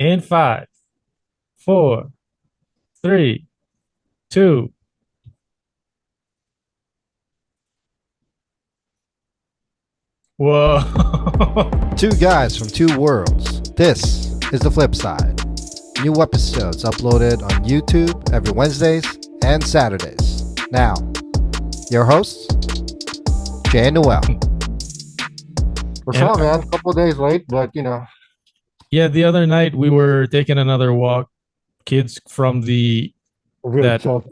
In five, four, three, two. Whoa. Two guys from two worlds. This is the Flip Side. New episodes uploaded on YouTube every Wednesdays and Saturdays. Now, your hosts, Jay&Noel. We're And sorry, man. A couple days late, but yeah, the other night we were taking another walk. Kids from the really that tough.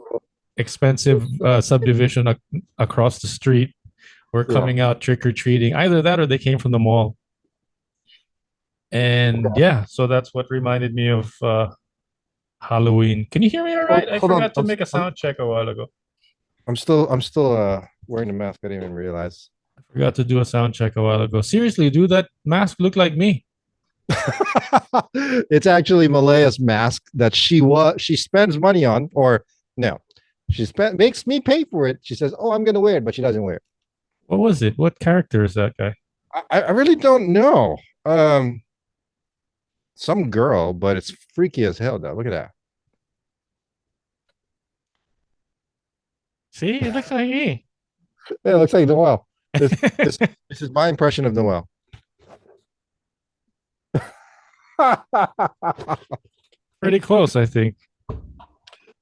expensive subdivision across the street were Yeah. coming out trick or treating. Either that or they came from the mall. And yeah, so that's what reminded me of Halloween. Can you hear me all Oh, right? I hold on. forgot to make a sound check a while ago. I'm still wearing the mask. I didn't even realize. Forgot to do a sound check a while ago. Seriously, dude, that mask looked like me. It's actually Malaya's mask that she spends money on, or no, makes me pay for it. She says, "Oh, I'm gonna wear it," but she doesn't wear it. What was it? What character is that guy? I really don't know. Some girl, but it's freaky as hell. Though, look at See, it looks like me. that. Yeah, it looks like Noel. This this this is my impression of Noel. Pretty close, I think.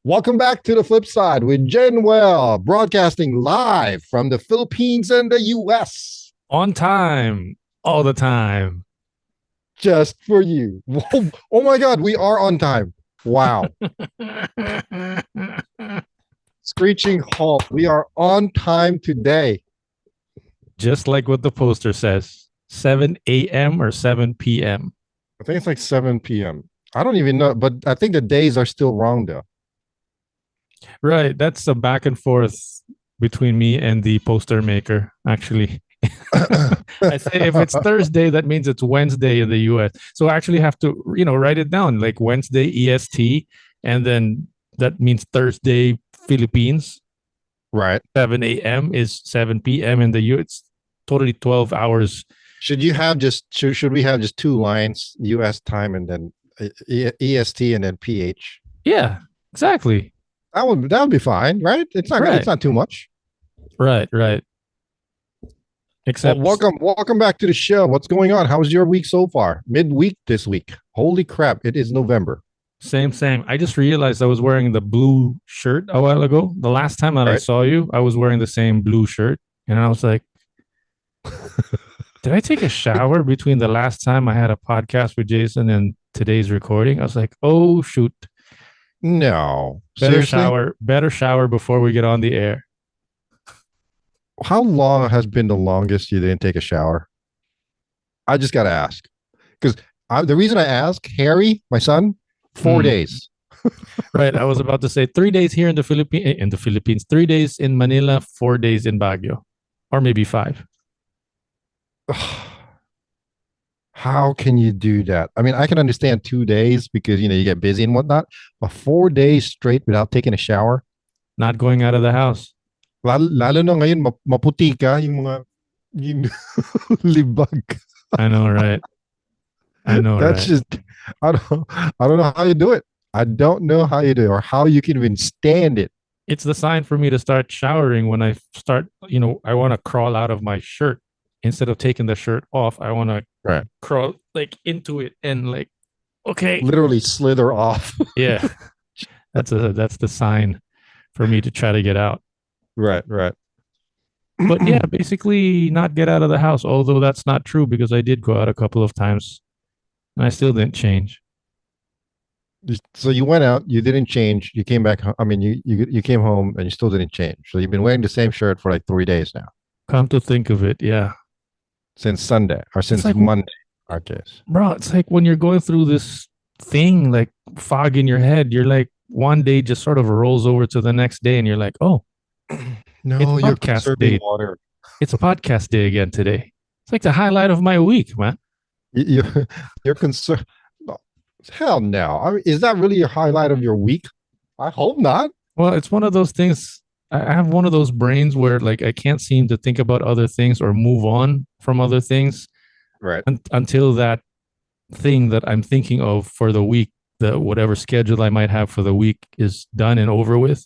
Welcome back to the Flip Side with Jen-Well, broadcasting live from the Philippines and the U.S. On time, all the time. just for you. Oh my God, we are on time. Wow. Screeching halt. We are on time today. Just like what the poster says, 7 a.m. or 7 p.m. I think it's like 7 p.m. I don't even know, but I think the days are still wrong though. Right. That's the back and forth between me and the poster maker, actually. I say if it's Thursday, that means it's Wednesday in the US. So I actually have to, write it down like Wednesday EST, and then that means Thursday Philippines. Right. 7 a.m. is 7 p.m. in the U. It's totally 12 hours. Should we have just two lines, US time and then EST and then PH? Yeah, exactly. That would be fine, right? It's not too much. Right. Well, Except welcome back to the show. What's going on? How was your week so far? Midweek this week. Holy crap, it is November. same. I just realized I was wearing the blue shirt a while ago. The last time that I Right. saw you, I was wearing the same blue shirt. And I was like, did I take a shower between the last time I had a podcast with Jason and today's recording? I was like, oh shoot. No. Better Seriously? better shower before we get on the air. How long has been the longest you didn't take a shower? I just got to ask. Because the reason I ask, Harry, my son, 4 days. Right. I was about to say 3 days here in the Philippines, 3 days in Manila, 4 days in Baguio, or maybe five. How can you do that? I mean, I can understand 2 days because you get busy and whatnot, but 4 days straight without taking a shower. Not going out of the house. Lalo na ngayon, maputi ka, yung libag. I know, right? That's just, I don't know how you do it. I don't know how you do it or how you can even stand it. It's the sign for me to start showering when I start, I want to crawl out of my shirt instead of taking the shirt off. I want to Right. crawl like into it and like, okay. Literally slither off. Yeah. That's the sign for me to try to get out. Right. But yeah, basically not get out of the house. Although that's not true because I did go out a couple of times and I still didn't change. So you went out, you didn't change, you came back. I mean, you came home and you still didn't change. So you've been wearing the same shirt for like 3 days now, Come to think of it, yeah. since Sunday or since like- Monday, I guess. Bro, it's like when you're going through this thing, like fog in your head, you're like one day just sort of rolls over to the next day and you're like, oh, No, It's you're podcast conserving day. water. it's podcast day again today. It's like the highlight of my week, man. You're concerned. Hell no. I mean, is that really a highlight of your week? I hope not. Well, it's one of those things. I have one of those brains where like I can't seem to think about other things or move on from other things Right. until that thing that I'm thinking of for the week, the whatever schedule I might have for the week is done and over with.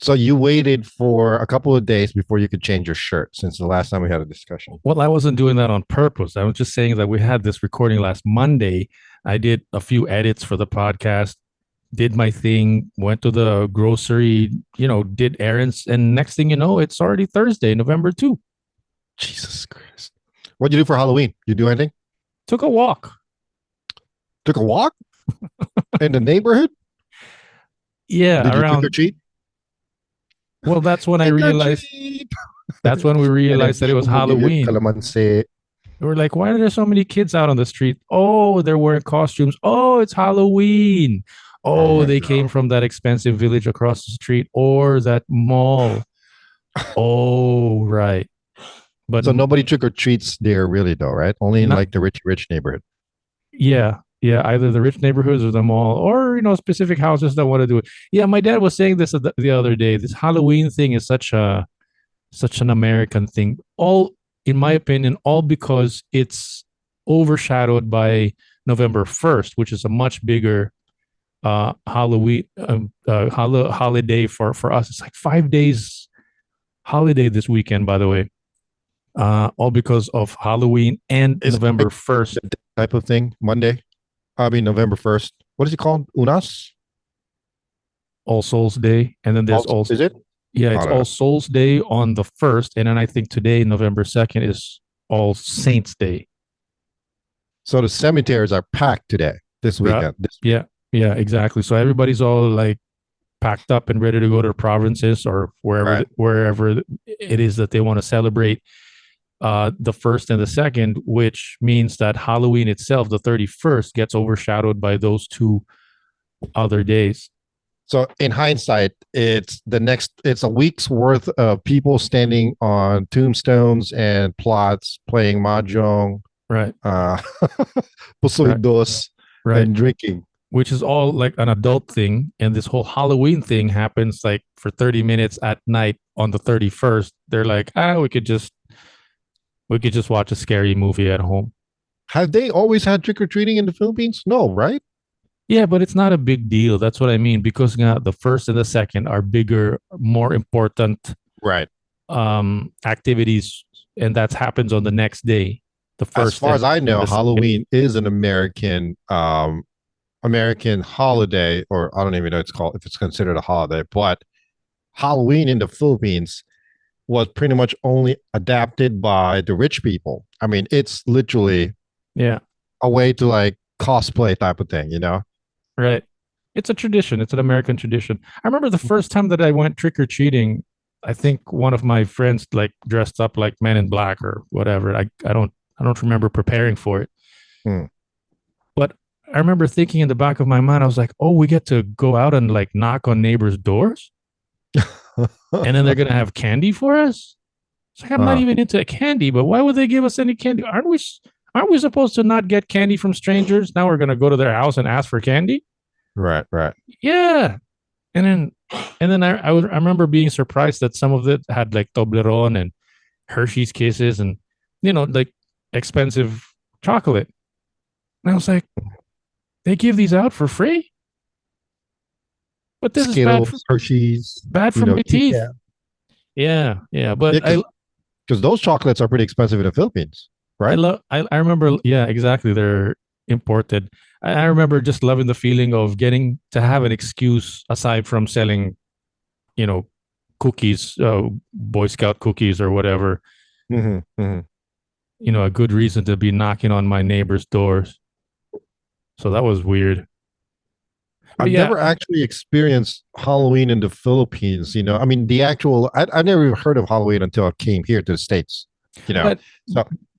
So you waited for a couple of days before you could change your shirt since the last time we had a discussion. Well, I wasn't doing that on purpose. I was just saying that we had this recording last Monday. I did a few edits for the podcast, did my thing, went to the grocery, did errands. And next thing you know, it's already Thursday, November 2. Jesus Christ. What'd you do for Halloween? You do anything? Took a walk. Took a walk in the neighborhood? Yeah, Did you around. trick or treat? Well, that's when I realized. That's when we realized that it was Halloween. We're like, why are there so many kids out on the street? Oh, they're wearing costumes. Oh, it's Halloween. Oh, they came from that expensive village across the street or that mall. Oh, right. But so nobody trick or treats there, really, though, right? Only in like the rich neighborhood. Yeah. Yeah, either the rich neighborhoods or the mall, or specific houses that want to do it. Yeah, my dad was saying this the other day. This Halloween thing is such an American thing. All, in my opinion, all because it's overshadowed by November 1st, which is a much bigger Halloween holiday for us. It's like 5 days holiday this weekend, by the way. All because of Halloween and November 1st type of thing. November 1st. What is it called? Unas? All Souls Day. And then there's also. Is it? Yeah, it's All Souls Day on the 1st. And then I think today, November 2nd, is All Saints Day. So the cemeteries are packed this weekend. Yeah, exactly. So everybody's all like packed up and ready to go to provinces or wherever it is that they want to celebrate the 1st and the 2nd, which means that Halloween itself, the 31st, gets overshadowed by those two other days. So in hindsight, it's a week's worth of people standing on tombstones and plots, playing mahjong, right? And drinking, which is all like an adult thing. And this whole Halloween thing happens like for 30 minutes at night on the 31st. They're like, we could just watch a scary movie at home. Have they always had trick-or-treating in the Philippines? No, right? Yeah, but it's not a big deal. That's what I mean, because the 1st and the 2nd are bigger, more important activities, and that happens on the next day. The 1st. As far as I know, Halloween is an American holiday, or I don't even know if it's considered a holiday, but Halloween in the Philippines was pretty much only adapted by the rich people. I mean, it's literally a way to like cosplay type of thing, Right. It's a tradition. It's an American tradition. I remember the first time that I went trick-or-treating, I think one of my friends like dressed up like Men in Black or whatever. I don't remember preparing for it. But I remember thinking in the back of my mind, I was like, oh, we get to go out and like knock on neighbors' doors? And then they're going to have candy for us? It's like, I'm not even into candy, but why would they give us any candy? Aren't we supposed to not get candy from strangers? Now we're going to go to their house and ask for candy? Right. Yeah. And then I remember being surprised that some of it had like Toblerone and Hershey's Kisses and, like expensive chocolate. And I was like, they give these out for free? But this Skittles, is Hershey's, bad for my teeth. Yeah. But because those chocolates are pretty expensive in the Philippines, right? I remember, yeah, exactly. They're imported. I remember just loving the feeling of getting to have an excuse aside from selling, cookies, Boy Scout cookies or whatever. A good reason to be knocking on my neighbor's doors. So that was weird. I've never actually experienced Halloween in the Philippines. I mean, I never even heard of Halloween until I came here to the States.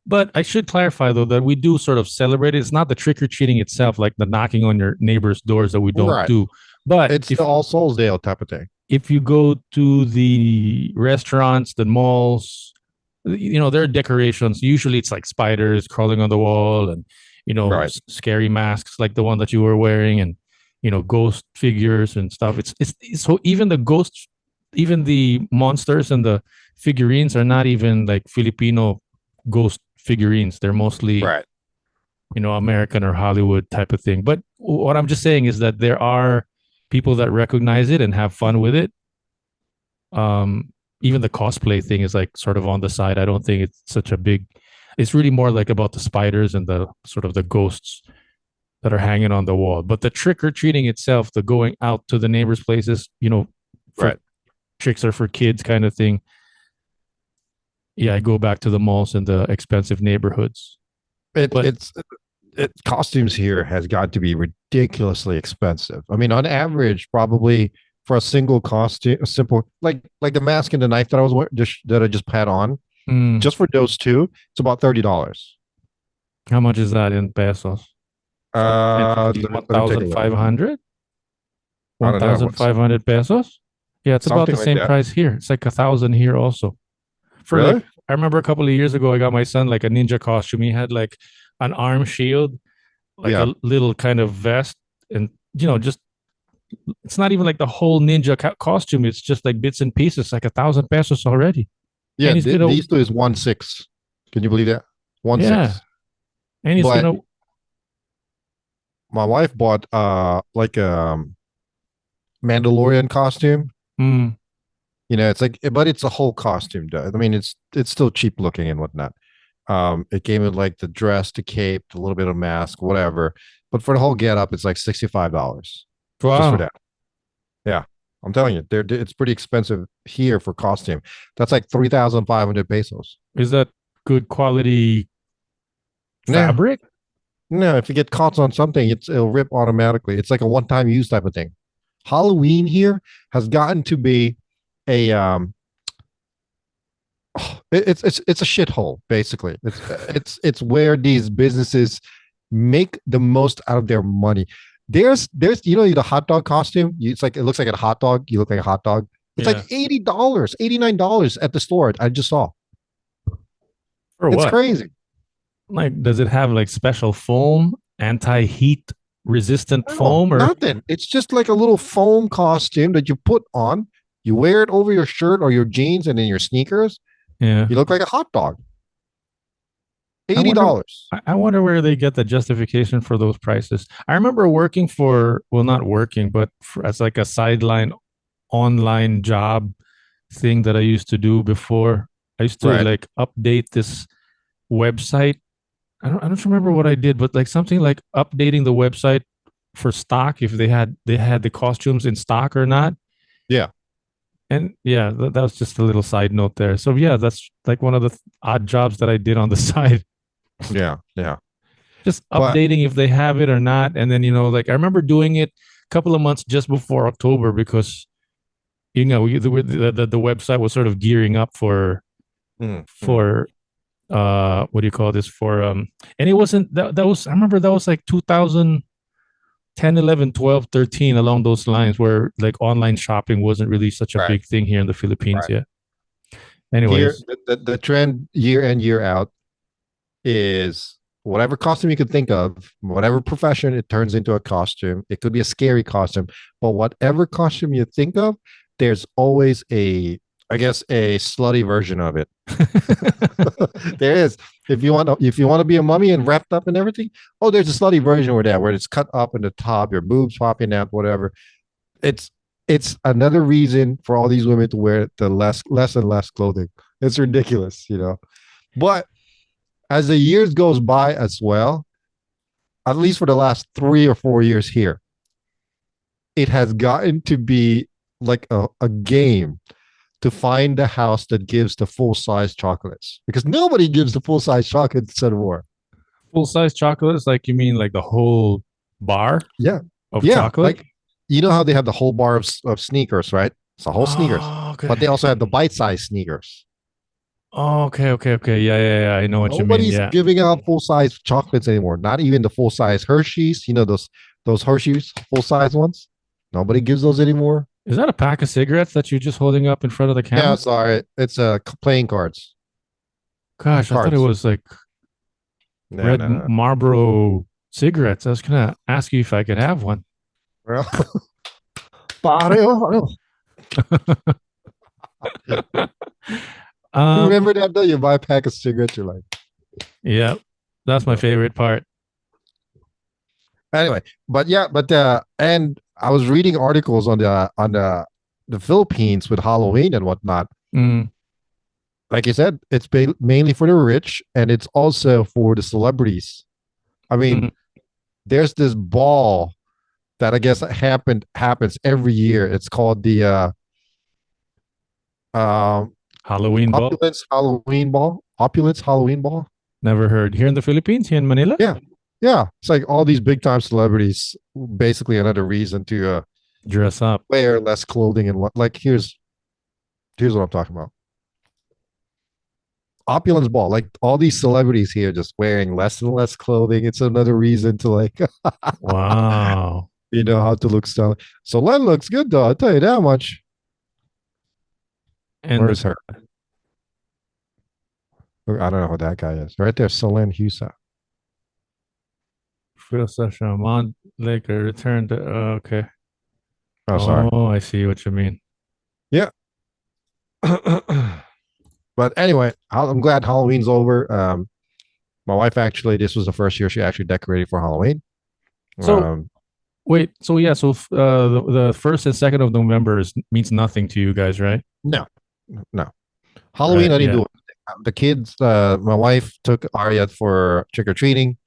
But I should clarify, though, that we do sort of celebrate it. It's not the trick-or-treating itself, like the knocking on your neighbor's doors that we don't do. But it's the All Souls Day type of thing. If you go to the restaurants, the malls, there are decorations. Usually it's like spiders crawling on the wall and, scary masks like the one that you were wearing and, ghost figures and stuff. It's so even the ghosts, even the monsters and the figurines are not even like Filipino ghost figurines. They're mostly American or Hollywood type of thing. But what I'm just saying is that there are people that recognize it and have fun with it. Even the cosplay thing is like sort of on the side. I don't think it's such a big. It's really more like about the spiders and the sort of the ghosts that are hanging on the wall. But the trick or treating itself, the going out to the neighbors' places, for Right. tricks are for kids kind of thing. Yeah, I go back to the malls and the expensive neighborhoods. It, But it's costumes here has got to be ridiculously expensive. I mean, on average, probably for a single costume, a simple like the mask and the knife that I was that I just had on, mm, just for those two, it's about $30. how much is that in pesos? So essentially Let me take a look. 1,500? I don't know what's 1,500 pesos? Yeah, it's about something the like same that. price here. It's like 1,000 here also. For like, Really? I remember a couple of years ago, I got my son like a ninja costume. He had like an arm shield, like Yeah. a little kind of vest, and just it's not even like the whole ninja costume. It's just like bits and pieces, like 1,000 pesos already. Yeah. And he's gonna, These two is 1.6. Can you believe that? One yeah, six. and he's But gonna, my wife bought like a Mandalorian costume. mm, It's like, but it's a whole costume. I mean, it's still cheap looking and whatnot. It came with like the dress, the cape, a little bit of mask, whatever. But for the whole get up, it's like $65 just for wow, that. Yeah, I'm telling you, it's pretty expensive here for costume. That's like 3,500 pesos. is that good quality Yeah, fabric? no, if you get caught on something, it'll rip automatically. It's like a one-time use type of thing. Halloween here has gotten to be a it's a shithole basically. It's where these businesses make the most out of their money. There's the hot dog costume. It's like it looks like a hot dog. You look like a hot dog. It's like Yeah, $80, $89 at the store. I just saw. for It's what? crazy. Like, does it have like special foam, anti-heat resistant No, foam, or nothing. It's just like a little foam costume that you put on. You wear it over your shirt or your jeans and then your sneakers. yeah? You look like a hot dog. I Eighty wonder. dollars. I wonder where they get the justification for those prices. I remember working for, well, not working, but as like a sideline online job thing that I used to do before. I used to Right. like update this website. I don't remember what I did, but like something like updating the website for stock if they had the costumes in stock or not. Yeah. And yeah, that was just a little side note there. So yeah, that's like one of the odd jobs that I did on the side, Yeah. Yeah. just But updating if they have it or not. And then like I remember doing it a couple of months just before October because the website was sort of gearing up for mm, mm, for what do you call this, for and it wasn't that was, I remember that was like 2010, 11, 12, 13, along those lines, where like online shopping wasn't really such a right. big thing here in the Philippines Right. yet. Here, Anyways, the trend year in, year out is whatever costume you could think of, whatever profession, it turns into a costume. It could be a scary costume, but whatever costume you think of, there's always I guess, a slutty version of it. There is. If you want to be a mummy and wrapped up and everything, oh, there's a slutty version of that where it's cut up in the top, your boobs popping out, whatever. It's it's another reason for all these women to wear the less and less clothing. It's ridiculous. But as the years goes by as well, at least for the last 3 or 4 years here, it has gotten to be like a game to find the house that gives the full size chocolates because nobody gives the full size chocolates anymore. full size chocolates, like you mean like the whole bar Yeah. of Yeah. chocolate? Like, you know how they have the whole bar of sneakers, right? It's a whole sneakers, Oh, but they okay. also have the bite size sneakers. Oh, okay, okay, okay. Yeah, yeah, yeah. I know what you mean. Nobody's Yeah. giving out full size chocolates anymore. Not even the full size Hershey's. Those Hershey's full size ones. Nobody gives those anymore. Is that a pack of cigarettes that you're just holding up in front of the Yeah, camera? sorry. It's playing cards. Gosh, I thought it Cards. was like No, red no, no. Marlboro cigarettes. I was gonna ask you if I could have one. Well, Barrio. Um, Remember that though? You buy a pack of cigarettes, you're like, yeah, that's my favorite part. Anyway, but yeah, but and I was reading articles on the Philippines with Halloween and whatnot. Mm, Like you said, it's mainly for the rich, and it's also for the celebrities. I mean, mm. there's this ball that I guess happens every year. It's called the um Halloween ball. Opulence Halloween ball. Never heard. Here in the Philippines, here in Manila? Yeah, yeah. It's like all these big time celebrities. Basically, another reason to Dress up. wear less clothing and what. Like here's what I'm talking about. Opulence ball. Like all these celebrities here just wearing less and less clothing. It's another reason to like Wow. how to look stylish. So Len looks good though. I'll tell you that much. And Where's her? I don't know who that guy is. Right there, Solen Husa. Phil Sasha Laker returned to okay. Oh, sorry. Oh, I see what you mean. Yeah. But anyway, I'm glad Halloween's over. My wife actually, this was the first year she actually decorated for Halloween. So Um, wait, so yeah, so the first and second of November means nothing to you guys, right? no, no. Halloween, Right. I didn't Yeah. do it. The kids, my wife took Arya for trick or treating,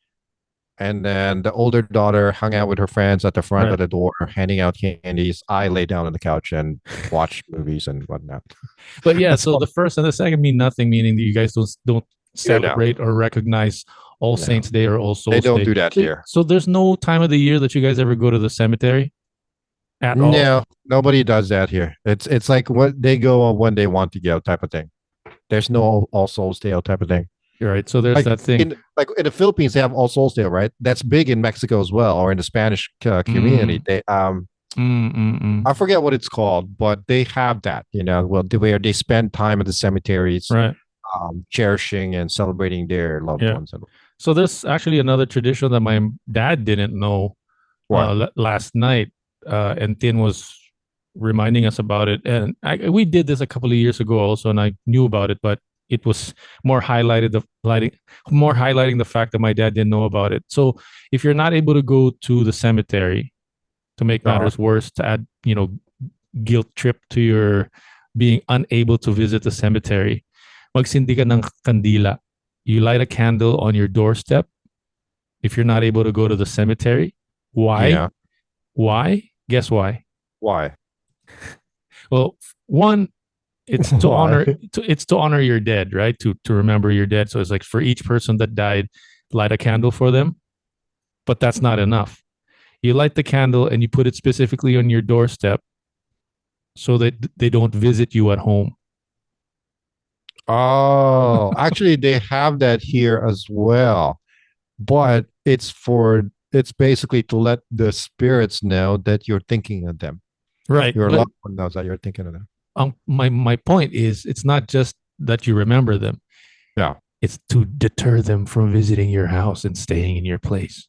and then the older daughter hung out with her friends at the front Right. of the door, handing out candies. I lay down on the couch and watched movies and whatnot. But yeah, That's so all. the first and the second mean nothing, meaning that you guys don't Yeah, no, celebrate or recognize All no, Saints Day or All they Souls don't Day. do that So, here. so there's no time of the year that you guys ever go to the cemetery at all. No, nobody does that here. It's like what they go on when they want to go type of thing. There's no All Souls Day type of thing. Right. So there's Like that thing. in the Philippines, they have All Souls Day, right? That's big in Mexico as well, or in the Spanish community. Mm, They mm, mm, mm. I forget what it's called, but they have that. Where they spend time at the cemeteries, Right. cherishing and celebrating their loved Yeah. ones. And So there's actually another tradition that my dad didn't know what? last night, and Tin was reminding us about it. And we did this a couple of years ago also, and I knew about it, but it was more highlighting the fact that my dad didn't know about it. So if you're not able to go to the cemetery, to make Uh-huh. matters worse, to add guilt trip to your being unable to visit the cemetery, magsindi ka ng kandila. You light a candle on your doorstep if you're not able to go to the cemetery. Why? Yeah. Why? Guess why? Why? Well, one, it's to Why? honor your dead, right? To remember your dead. So it's like for each person that died, light a candle for them. But that's not enough. You light the candle and you put it specifically on your doorstep so that they don't visit you at home. Oh, actually, they have that here as well, but it's basically to let the spirits know that you're thinking of them. Right. Your But loved one knows that you're thinking of them. my point is, it's not just that you remember them. Yeah. It's to deter them from visiting your house and staying in your place.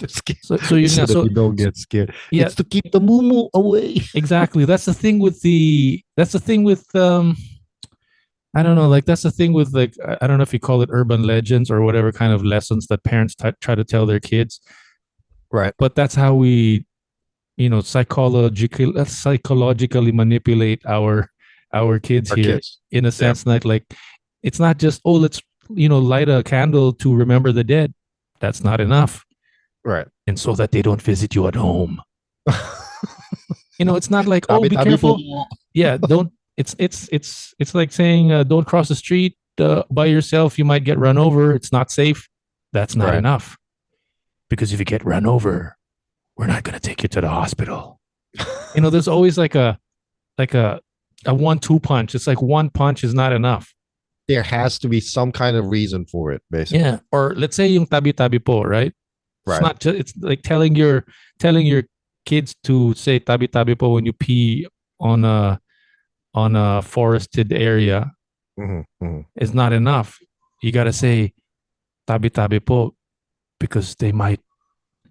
So you know, that you don't get scared. yeah, It's to keep the moo away. exactly. That's the thing with I don't know, like that's the thing with like I don't know if you call it urban legends or whatever kind of lessons that parents try to tell their kids, Right. but that's how we psychologically manipulate our kids Our here, kids. in a Yeah. sense that like it's not just, oh, let's light a candle to remember the dead. That's not enough. Right. And so that they don't visit you at home. It's not like, oh, be Tabi po. careful. Yeah, don't. It's like saying, don't cross the street by yourself. You might get run over. It's not safe. That's not Right. enough, because if you get run over, we're not going to take you to the hospital. There's always like a 1-2 punch. It's like one punch is not enough. There has to be some kind of reason for it, basically. Yeah. Or let's say yung tabi-tabi po, right? It's Right. not just, it's like telling your kids to say tabi-tabi po when you pee on a forested area is not enough. You got to say tabi-tabi po, because they might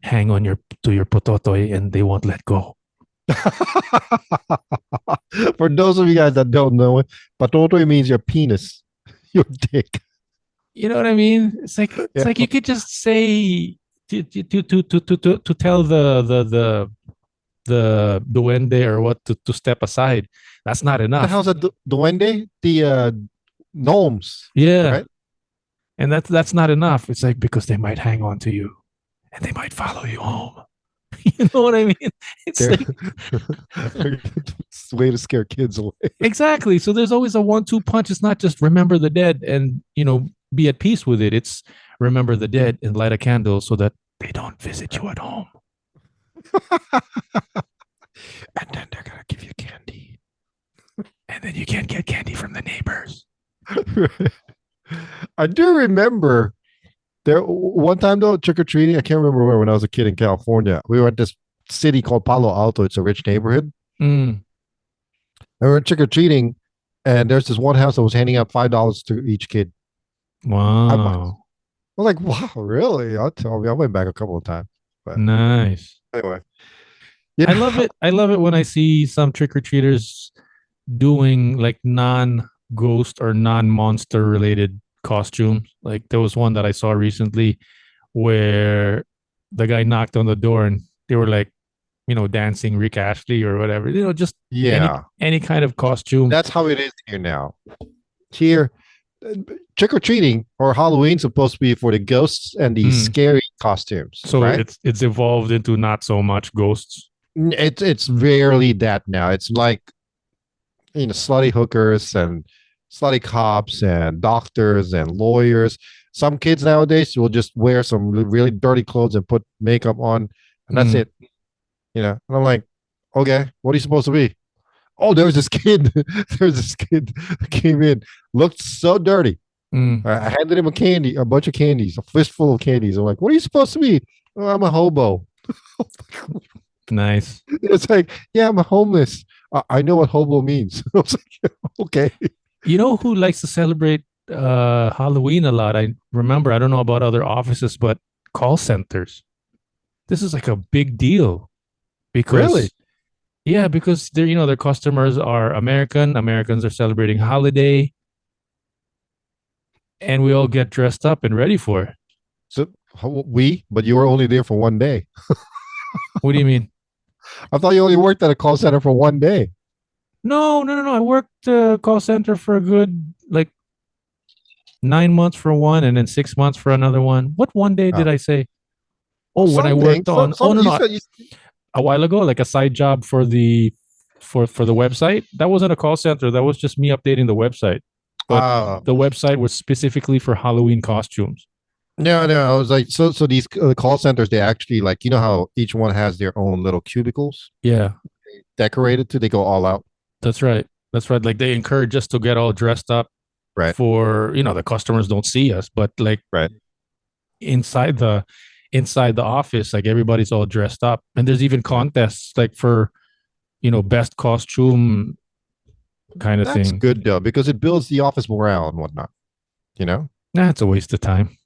hang on to your pototoy and they won't let go. For those of you guys that don't know it, patotoy means your penis, your dick. You know what I mean? It's like Yeah. you could just say to tell the duende or what to step aside. That's not The enough. hell's a duende? The gnomes, Yeah, right? and that's not enough. It's like because they might hang on to you and they might follow you home. You know what I mean? It's They're like it's a way to scare kids away. exactly. So there's always a 1-2 punch. It's not just remember the dead and be at peace with it. It's remember the dead and light a candle so that they don't visit you at home. And then they're gonna give you candy. And then you can't get candy from the neighbors. I do remember there one time though, trick or treating. I can't remember where when I was a kid in California. We were at this city called Palo Alto. It's a rich neighborhood. Mm. And we were trick or treating, and there's this one house that was handing out $5 to each kid. I was Wow. like, wow, really? I'll tell you. I went back a couple of times, but Nice. anyway, I yeah. love it. I love it when I see some trick or treaters doing like non ghost or non monster related costumes. Like there was one that I saw recently where the guy knocked on the door and they were like, dancing Rick Ashley or whatever, just any Yeah, any kind of costume. that's how it is here now. Here, trick or treating or Halloween supposed to be for the ghosts and the Mm. scary costumes, So right? it's evolved into not so much ghosts. It's rarely that now. It's like slutty hookers and slutty cops and doctors and lawyers. Some kids nowadays will just wear some really dirty clothes and put makeup on, and that's Mm. it. And I'm like, okay, what are you supposed to be? Oh, there was this kid. There's this kid that came in, looked so dirty. Mm. I handed him a bunch of candies, a fistful of candies. I'm like, what are you supposed to be? Oh, I'm a hobo. Nice. It's like, yeah, I'm a homeless. I know what hobo means. I was like, okay. You know who likes to celebrate Halloween a lot? I remember, I don't know about other offices, but call centers. This is like a big deal Really? because yeah, because their customers are American. Americans are celebrating holiday and we all get dressed up and ready for it. So but you were only there for one day. What do you mean? I thought you only worked at a call center for one day. No, no, no, no. I worked call center for a good like 9 months for one and then 6 months for another one. What one day Oh, did I say? Oh, when I something. worked on oh no You no said you, a while ago, like a side job for the website. That wasn't a call center. That was just me updating the website. But uh, the website was specifically for Halloween costumes. no. I was like, so these call centers, they actually like, how each one has their own little cubicles Yeah, decorated to, they go all out. that's right. That's right. Like they encourage us to get all dressed up Right. for, the customers don't see us, but like Right. inside the office, like everybody's all dressed up. And there's even contests like for, best costume kind of That's thing. good though, because it builds the office morale and whatnot, you know? Nah, it's a waste of time.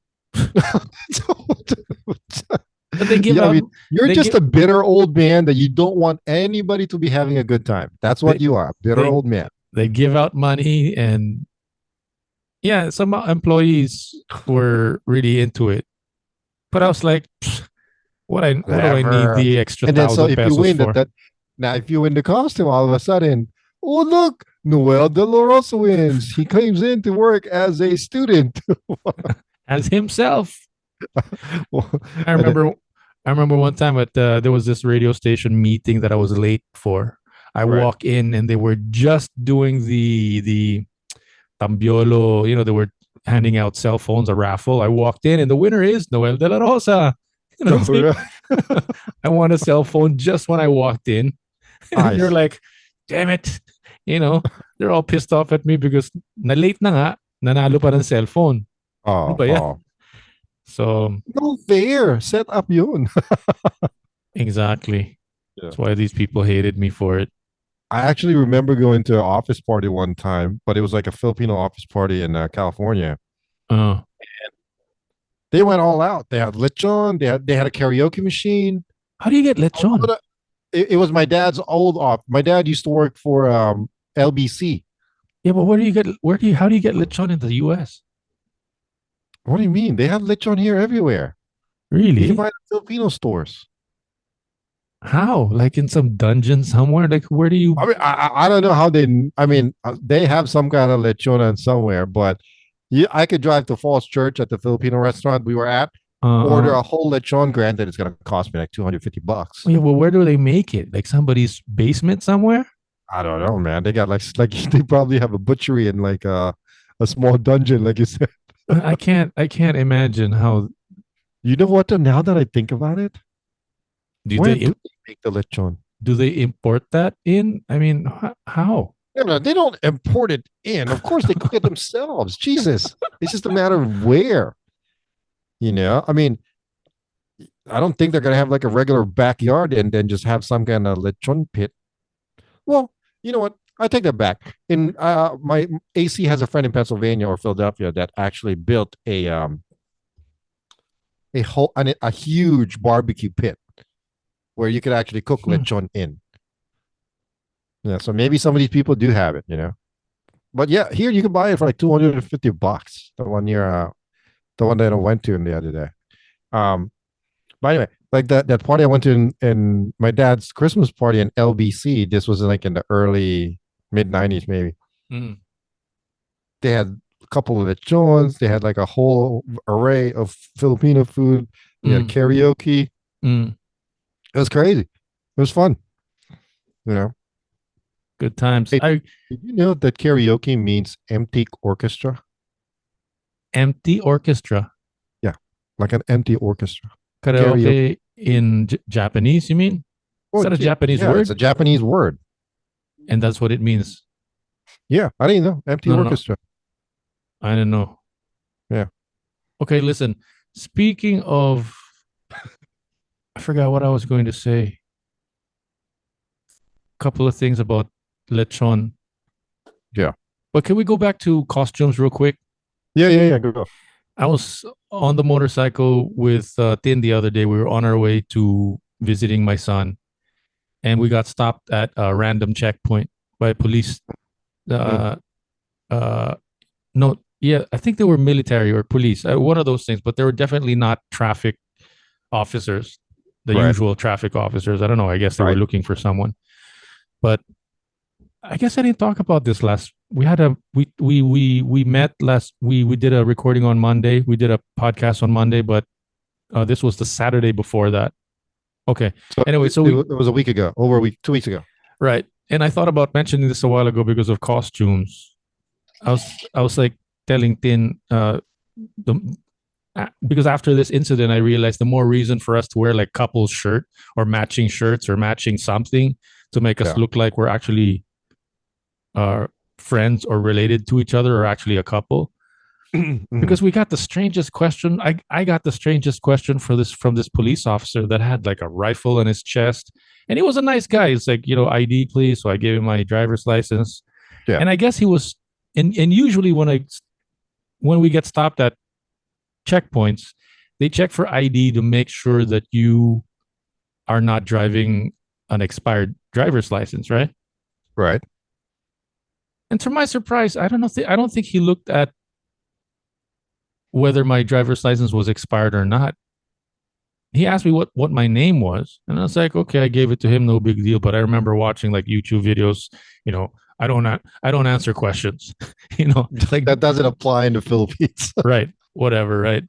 But they give Yeah, I out mean, you're they just give a bitter old man that you don't want anybody to be having a good time. That's what they, you are, a bitter they old man. they give out money and yeah, some employees were really into it. But I was like, what do I need Whatever. the extra And then so thousand if you pesos win for? that now if you win the costume, all of a sudden, oh look, Noel De La Rosa wins. He comes in to work as a student. As himself. Well, I and then, remember I remember one time there was this radio station meeting that I was late for. I right. walk in and they were just doing the tambiolo, they were handing out cell phones, a raffle. I walked in and the winner is Noel De La Rosa. It's like, I won a cell phone just when I walked in. And they're Nice. like, damn it. They're all pissed off at me because na late na nga, nanalo pa ng cellphone. Ano Oh, ba yan? oh. So, No fair. Set up yun. exactly. Yeah. That's why these people hated me for it. I actually remember going to an office party one time, but it was like a Filipino office party in California. Oh, They went all out. They had lechon. They had a karaoke machine. how do you get lechon? It was my dad's old off. My dad used to work for LBC. Yeah, but how do you get lechon in the US? What do you mean? They have lechon here everywhere. You can Really? buy it at Filipino stores. How? Like in some dungeon somewhere? Like where do you? I mean, I don't know how they. I mean, they have some kind of lechona somewhere, but I could drive to Falls Church at the Filipino restaurant we were at, order Uh, a whole lechon. Granted, it's going to cost me like $250. yeah, well, where do they make it? Like somebody's basement somewhere? I don't know, man. They got like they probably have a butchery in like a small dungeon, like you said. I can't imagine how. You know what? Though, now that I think about it, Do where they do they make the lechon? do they import that in? I mean, how? No, they don't import it in. Of course, they cook it themselves. Jesus, it's just a matter of where. I mean, I don't think they're gonna have like a regular backyard and then just have some kind of lechon pit. Well, you know what? I take that back. In my AC has a friend in Pennsylvania or Philadelphia that actually built a huge barbecue pit where you could actually cook Hmm. lechon in. Yeah, so maybe some of these people do have it. But yeah, here you can buy it for like $250. The one that I went to the other day. Um, but anyway, like that party I went to in my dad's Christmas party in LBC. This was like in the early mid 90s, maybe. Mm, They had a couple of lechons. They had like a whole array of Filipino food. They had mm, karaoke. mm. It was crazy. It was fun. You know. Good times. Hey, did you know that karaoke means empty orchestra? Empty orchestra. Yeah, like an empty orchestra. Karaoke. Karaoke in Japanese, you mean? Is Oh, that a Japanese yeah, it's word? a Japanese word. And that's what it means. Yeah, I didn't know. Empty No, no, no. orchestra. I don't know. Yeah. Okay, listen. Speaking of, I forgot what I was going to say. A couple of things about lechon. Yeah. But can we go back to costumes real quick? Yeah. Go. I was on the motorcycle with Tin the other day. We were on our way to visiting my son, and we got stopped at a random checkpoint by police. Mm. Uh, uh, no, yeah, I think they were military or police, one of those things, but they were definitely not traffic officers, the Right. usual traffic officers. I don't know. I guess they were Right. looking for someone, but I guess I didn't talk about this last. We had a we met last. We did a recording on Monday. We did a podcast on Monday, but this was the Saturday before that. Okay. So Anyway, so it was a week ago, over a week, 2 weeks ago. right, and I thought about mentioning this a while ago because of costumes. I was like telling Tin the because after this incident, I realized the more reason for us to wear like couple shirt or matching shirts or matching something to make us Yeah. look like we're actually friends or related to each other or actually a couple. Because we got the strangest question. I got the strangest question for this from this police officer that had like a rifle in his chest, and he was a nice guy. He's like, ID, please. So I gave him my driver's license, Yeah. and I guess he was. And usually when we get stopped at checkpoints, they check for ID to make sure that you are not driving an expired driver's license, right? Right. And to my surprise, I don't think he looked at whether my driver's license was expired or not. He asked me what my name was, and I was like, okay, I gave it to him, no big deal. But I remember watching like YouTube videos, I don't answer questions, like That doesn't apply in the Philippines. right, whatever, right.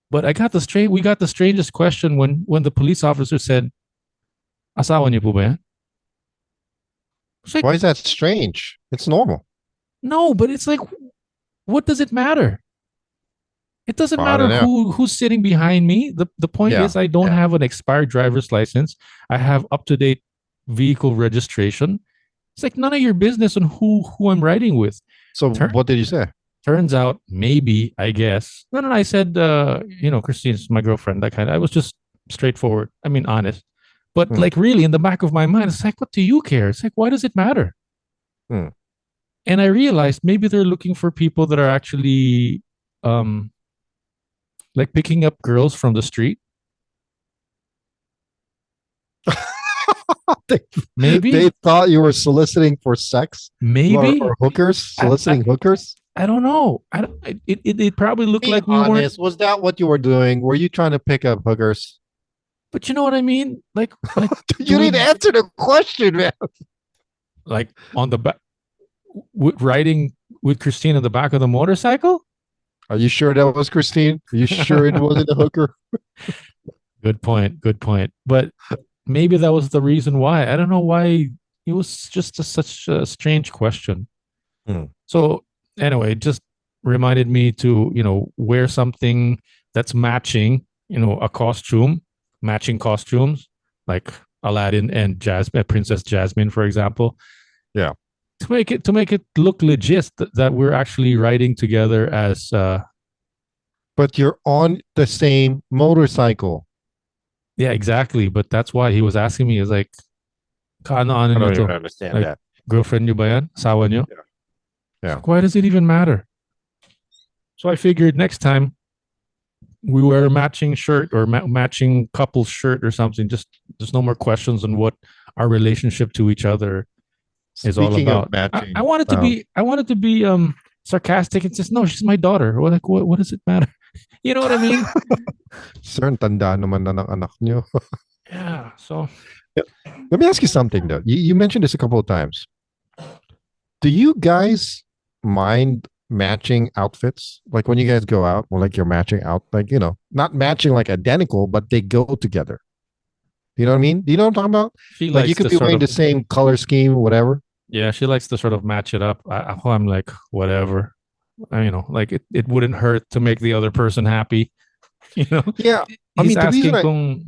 But we got the strangest question when the police officer said, "Asawa niyo po ba yan?" It's like, Why is that strange? It's normal. no, but it's like, what does it matter? It doesn't I matter don't know. who's sitting behind me. The point Yeah, is, I don't yeah. have an expired driver's license. I have up to date vehicle registration. It's like none of your business on who I'm riding with. So what did you say? Turns out, maybe, I guess. No. I said, Christine's my girlfriend. That kind of. I was just straightforward. I mean, honest. But like, really, in the back of my mind, it's like, what do you care? It's like, why does it matter? Hmm. And I realized maybe they're looking for people that are actually, like picking up girls from the street. Maybe they thought you were soliciting for sex. Maybe or hookers, soliciting hookers. I don't know. I don't, it probably looked Be like we weren't, honest. Was that what you were doing? Were you trying to pick up hookers? but you know what I mean? Like You need to doing answer the question, man. like on the back, riding with Christine on the back of the motorcycle. Are you sure that was Christine? Are you sure it wasn't a hooker? Good point. Good point. But maybe that was the reason why. I don't know why. It was just such a strange question. Hmm. So anyway, it just reminded me to, wear something that's matching, a costume, matching costumes, like Aladdin and Jasmine, Princess Jasmine, for example, Yeah. to make it look legit that we're actually riding together as But you're on the same motorcycle. yeah, exactly. But that's why he was asking me, is like, kaano ano I nyo don't even to? understand Like, that. girlfriend nyo ba yan? Asawa nyo? Yeah. Yeah. Like, why does it even matter? So I figured next time we wear a matching shirt or matching couple shirt or something. Just there's no more questions on what our relationship to each other is all Speaking of about. I matching, wanted to be sarcastic and says, no, she's my daughter. Well, like, what does it matter? You know what I mean? sir, ang tanda naman na ng anak nyo. Yeah. So Let me ask you something though. You mentioned this a couple of times. Do you guys mind matching outfits? Like when you guys go out, or like you're matching out, like, not matching like identical, but they go together. You know what I mean? Do you know what I'm talking about? she Like you likes could to be sort wearing of the same color scheme, whatever. yeah, she likes to sort of match it up. I'm like, whatever. Like it wouldn't hurt to make the other person happy. You know, Yeah. I he's mean, the reason asking I, kung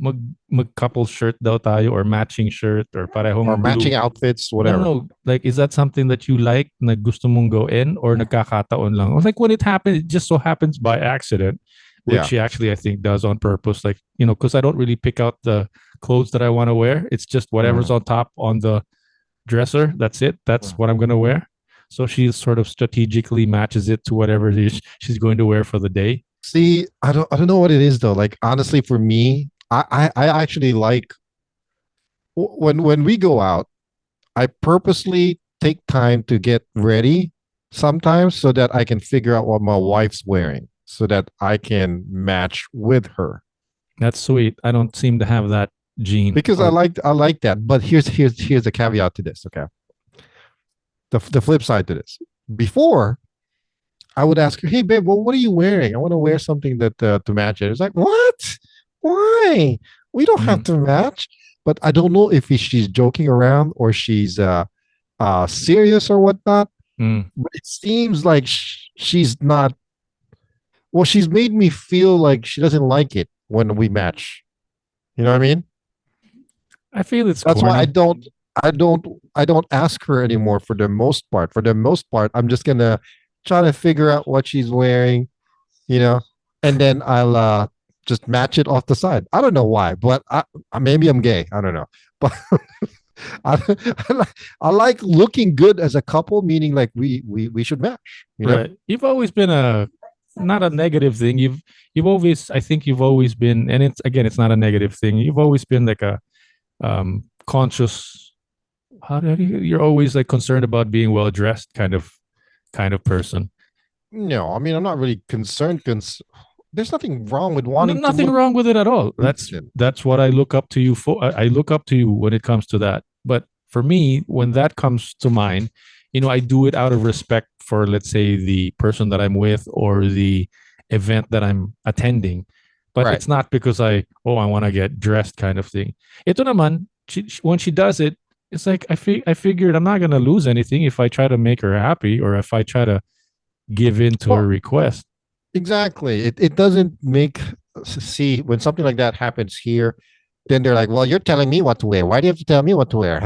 mag-couple shirt daw tayo or matching shirt or or parehong blue. matching outfits, No, no, whatever. no. Like, is that something that you like na gusto mong go in or nagkakataon lang? Like when it happens, it just so happens by accident, which Yeah. she actually, I think, does on purpose. Like, because I don't really pick out the clothes that I want to wear. It's just whatever's Mm. on top on the dresser. That's it. That's Mm. what I'm going to wear. So she sort of strategically matches it to whatever it is she's going to wear for the day. See, I don't know what it is though. Like honestly, for me, I actually like when we go out, I purposely take time to get ready sometimes so that I can figure out what my wife's wearing so that I can match with her. That's sweet. I don't seem to have that gene. Because Or I like that. But here's a caveat to this, okay? The flip side to this. Before I would ask her, "Hey babe, well, what are you wearing? I want to wear something that to match it." It's like, "What? Why? We don't have mm, to match." But I don't know if she's joking around or she's serious or whatnot. mm. But it seems like she's not. Well, she's made me feel like she doesn't like it when we match. You know what I mean? I feel it's That's why corny. I don't ask her anymore for the most part. For the most part, I'm just gonna try to figure out what she's wearing, you know, and then I'll just match it off the side. I don't know why, but maybe I'm gay. I don't know, but I, I like looking good as a couple, meaning like we should match, you know? Right. You've always been a not a negative thing. You've always I think you've always been, and it's not a negative thing. You've always been like a conscious, how do you're always like concerned about being well dressed kind of person. No, I mean I'm not really concerned. There's nothing wrong with wanting to Nothing look wrong with it at all. That's decent. that's what I look up to you for. I look up to you when it comes to that. But for me, when that comes to mind, I do it out of respect for, let's say, the person that I'm with or the event that I'm attending. But Right. it's not because I want to get dressed kind of thing. Ito naman, when she does it, it's like I figured I'm not gonna lose anything if I try to make her happy or if I try to give in to her Well, request. exactly. It doesn't make see when something like that happens here, then they're like, "Well, you're telling me what to wear. Why do you have to tell me what to wear?"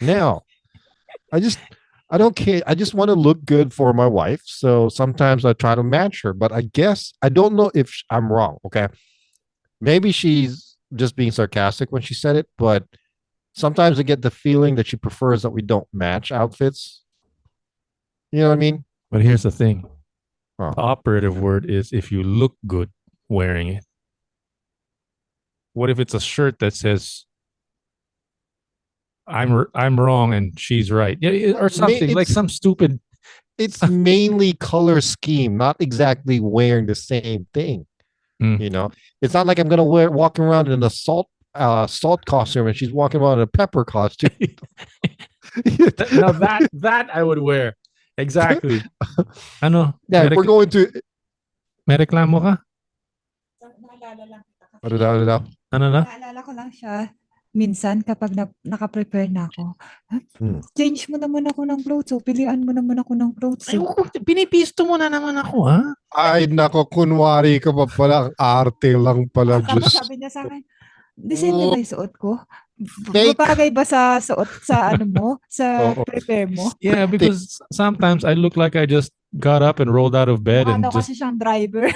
Now, I just I don't care. I just want to look good for my wife. So sometimes I try to match her, but I guess I don't know if I'm wrong. Okay. Maybe she's just being sarcastic when she said it, but sometimes I get the feeling that she prefers that we don't match outfits. You know what I mean? But here's the thing. Oh. The operative word is if you look good wearing it. What if it's a shirt that says I'm wrong and she's right. Yeah, or something like some stupid. It's mainly color scheme, not exactly wearing the same thing. You know, it's not like I'm gonna walking around in a salt costume and she's walking around in a pepper costume. Now that I would wear. Exactly. Ano? Yeah, we're going to. May reklamo ka? Ano daw? Ano na? Naalala ko lang siya minsan kapag naka-prepare na ako. Change mo naman ako ng clothes. So, pilian mo naman ako ng clothes. Ay, pinipisto mo na naman ako, ha? Ay, nako, kunwari ka pa pala. Arte lang pala. Sabi niya sa akin, decent ba yung suot ko? Babagay ba sa suot sa ano mo? Sa prepare mo? Yeah, because sometimes I look like I just got up and rolled out of bed and just kasi siyang driver.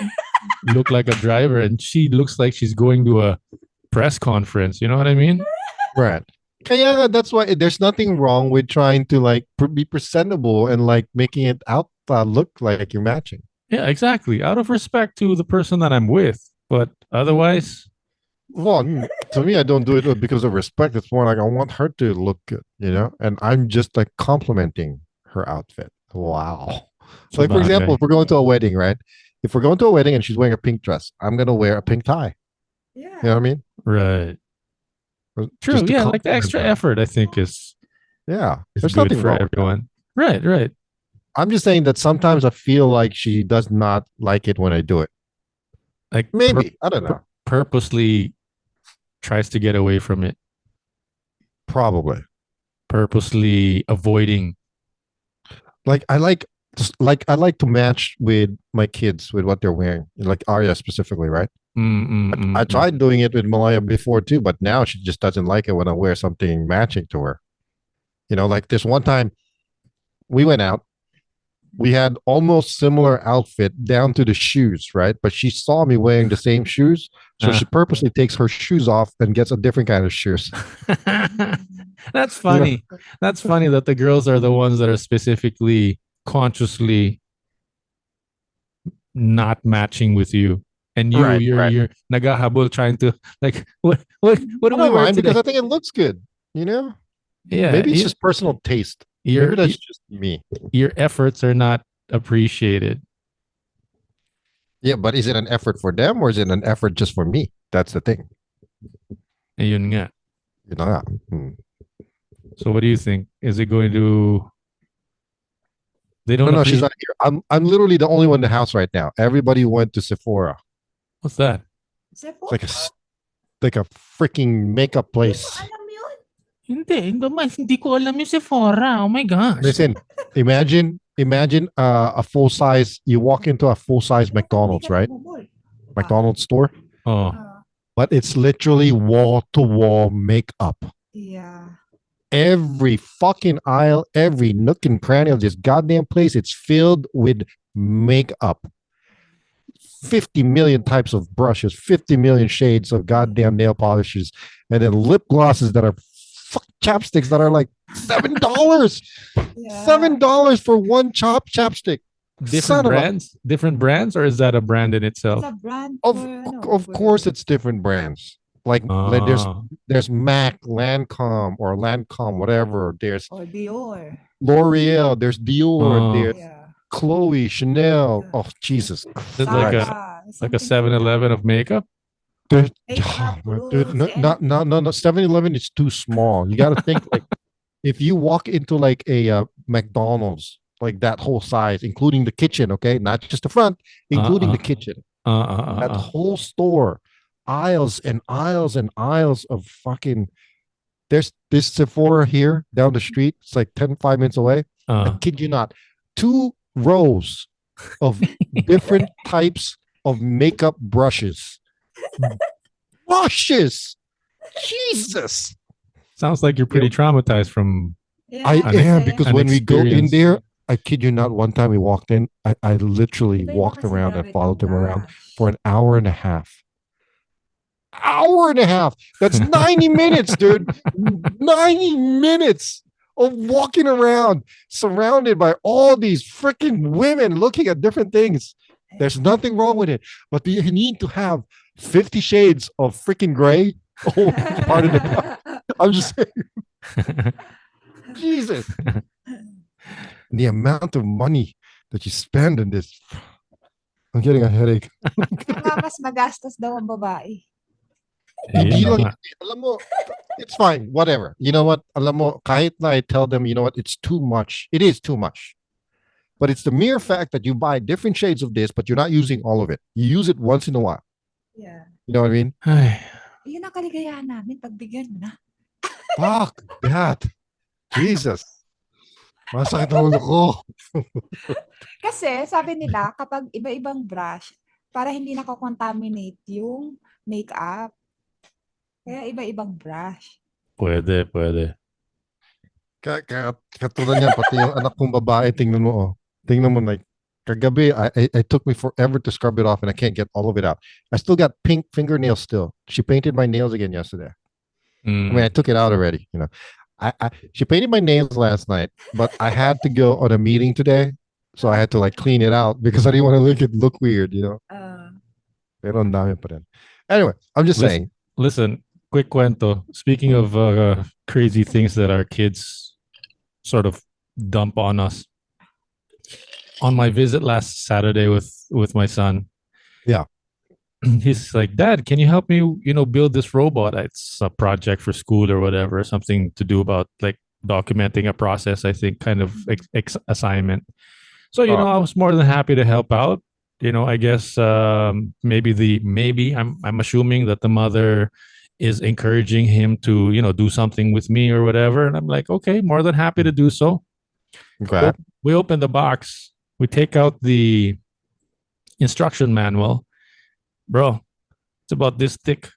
look like a driver, and she looks like she's going to a press conference. You know what I mean? Right. Yeah, that's why there's nothing wrong with trying to like be presentable and like making it out look like you're matching. Yeah, exactly. Out of respect to the person that I'm with, but otherwise. Well, to me, I don't do it because of respect. It's more like I want her to look good, you know, and I'm just like complimenting her outfit. Wow. So, like, for example, if we're going to a wedding, right? If we're going to a wedding and she's wearing a pink dress, I'm going to wear a pink tie. Yeah. You know what I mean? Right. True. Yeah, like the extra effort, I think is there's good nothing for wrong everyone. Right. I'm just saying that sometimes I feel like she does not like it when I do it. Like maybe I don't know. Purposely tries to get away from it. Probably. Purposely avoiding. Like I like to match with my kids with what they're wearing. Like Arya specifically, right? I tried doing it with Malaya before too, but now she just doesn't like it when I wear something matching to her. You know, like this one time we went out. We had almost similar outfit down to the shoes, right? But she saw me wearing the same shoes. So she purposely takes her shoes off and gets a different kind of shoes. That's funny. Yeah. That's funny that the girls are the ones that are specifically consciously not matching with you. And you're nagahabol trying to like what do we wear today? Because I think it looks good, you know? Yeah. Maybe it's just personal taste. Maybe that's just me. Your efforts are not appreciated. Yeah, but is it an effort for them or is it an effort just for me? That's the thing. Ayun nga. Yun nga. So what do you think? Is it going to... They don't No, she's not here. I'm literally the only one in the house right now. Everybody went to Sephora. What's that? Sephora? It's like a freaking makeup place. Hindi ko alam yung Sephora. Oh my gosh. Listen, imagine a full size. You walk into a full size McDonald's, right? McDonald's store. Oh. But it's literally wall to wall makeup. Yeah. Every fucking aisle, every nook and cranny of this goddamn place, it's filled with makeup. 50 million types of brushes, 50 million shades of goddamn nail polishes, and then lip glosses that are chapsticks that are like $7. $7 for one chapstick. Different brands, or is that a brand in itself? It's a brand. Of course, it's different brands. Like there's MAC, Lancome, whatever. There's Dior, L'Oreal. There's Dior. There's Chloe, Chanel. Oh Jesus! It's like a 7-Eleven of makeup. Dude, no. 7-Eleven is too small. You got to think like if you walk into like a McDonald's, like that whole size, including the kitchen, okay, not just the front, including the kitchen. That whole store, aisles and aisles and aisles of fucking. There's this Sephora here down the street. It's like 5 minutes away. I kid you not, 2 rows of different types of makeup brushes. Jesus. Sounds like you're pretty traumatized from. I am, because when we go in there, I kid you not, one time we walked in, I literally walked around and followed them around for an hour and a half. That's 90 minutes, dude. 90 minutes of walking around surrounded by all these freaking women looking at different things. There's nothing wrong with it, but you need to have 50 shades of freaking gray. Oh, pardon the I'm just saying. Jesus. The amount of money that you spend on this. I'm getting a headache. Kaya mas magastos daw ang babae. Hindi Yun lang, nga. alam mo, it's fine, whatever. You know what? Alam mo, kahit na I tell them, you know what, it's too much. It is too much. But it's the mere fact that you buy different shades of this, but you're not using all of it. You use it once in a while. Yeah. You know what I mean? Ay, Yun ang kaligayahan namin. Pagbigyan mo na. Fuck that. Jesus. Masakit ang ulo ko. Kasi sabi nila, kapag iba-ibang brush, para hindi nakakontaminate yung makeup. Kaya iba-ibang brush. pwede. Katulad niyan, pati yung anak kong babae, tingnan mo, oh. Tingnan mo, like, kagabi, it took me forever to scrub it off and I can't get all of it out. I still got pink fingernails still. She painted my nails again yesterday. I mean, I took it out already, you know. She painted my nails last night, but I had to go on a meeting today, so I had to like clean it out because I didn't want to look weird, you know. Pero ang dami pa rin. Anyway, I'm just saying. Listen, quick cuento. Speaking of crazy things that our kids sort of dump on us. On my visit last Saturday with my son, Yeah. he's like, Dad, can you help me, build this robot? It's a project for school or whatever, something to do about like documenting a process, I think, kind of assignment. So, I was more than happy to help out. I guess maybe I'm assuming that the mother is encouraging him to, do something with me or whatever. And I'm like, okay, more than happy to do so. Okay. We open the box. We take out the instruction manual. Bro, it's about this thick.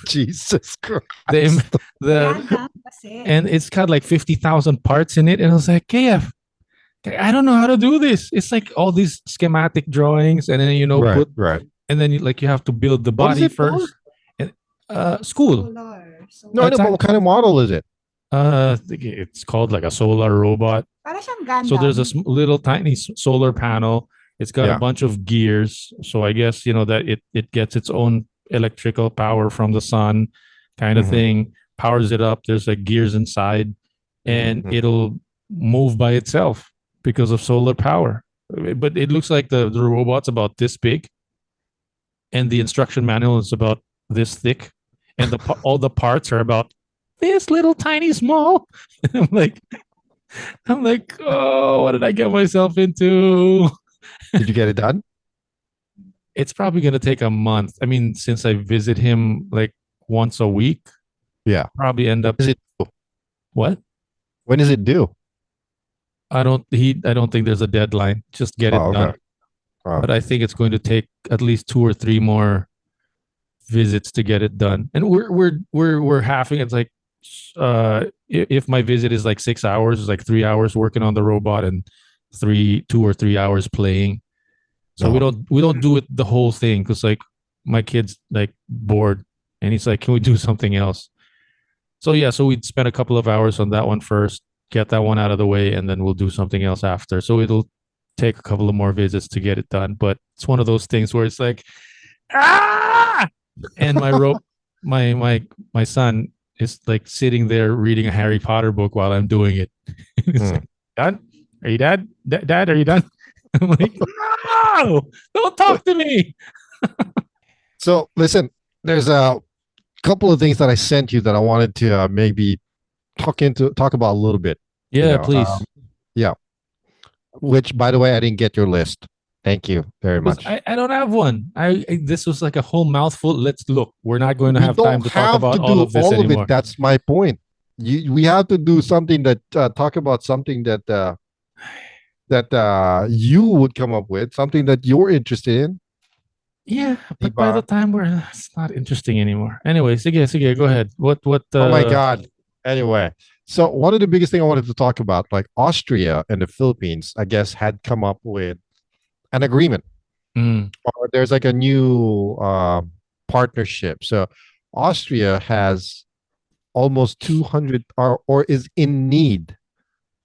Jesus Christ. And it's got like 50,000 parts in it. And I was like, KF, I don't know how to do this. It's like all these schematic drawings, and then right. And then you have to build the body first. And, school. No, but what kind of model is it? It's called like a solar robot. So there's a little tiny solar panel. It's got a bunch of gears. So I guess that it gets its own electrical power from the sun, kind of thing. Powers it up. There's like gears inside, and it'll move by itself because of solar power. But it looks like the robot's about this big, and the instruction manual is about this thick, and all the parts are about this little tiny small. I'm like, oh, what did I get myself into? Did you get it done? It's probably going to take a month. I mean, since I visit him like once a week, probably end up. What? When is it due? I don't think there's a deadline. Just get it done. But I think it's going to take at least 2 or 3 more visits to get it done. And we're halving. It's like if my visit is like 6 hours, it's like 3 hours working on the robot and 2 or 3 hours playing. So we don't do it the whole thing because like my kid's like bored and he's like, can we do something else? So we'd spend a couple of hours on that one first, get that one out of the way, and then we'll do something else after. So it'll take a couple of more visits to get it done. But it's one of those things where it's like, and my son is like sitting there reading a Harry Potter book while I'm doing it. Like, done? Are you dad? Dad, are you done? I'm like, no, don't talk to me. So listen, there's a couple of things that I sent you that I wanted to maybe talk about a little bit. Yeah, please. Which, by the way, I didn't get your list. Thank you very much. I don't have one. This was like a whole mouthful. Let's look. We're not going to have time to talk about all of this anymore. That's my point. We have to do something that talk about something that you would come up with, something that you're interested in. Yeah, but by the time it's not interesting anymore. Anyway, sige, go ahead. What? Oh my God. Anyway, so one of the biggest thing I wanted to talk about, like Austria and the Philippines, I guess, had come up with an agreement. Or there's like a new partnership. So Austria has almost 200 or is in need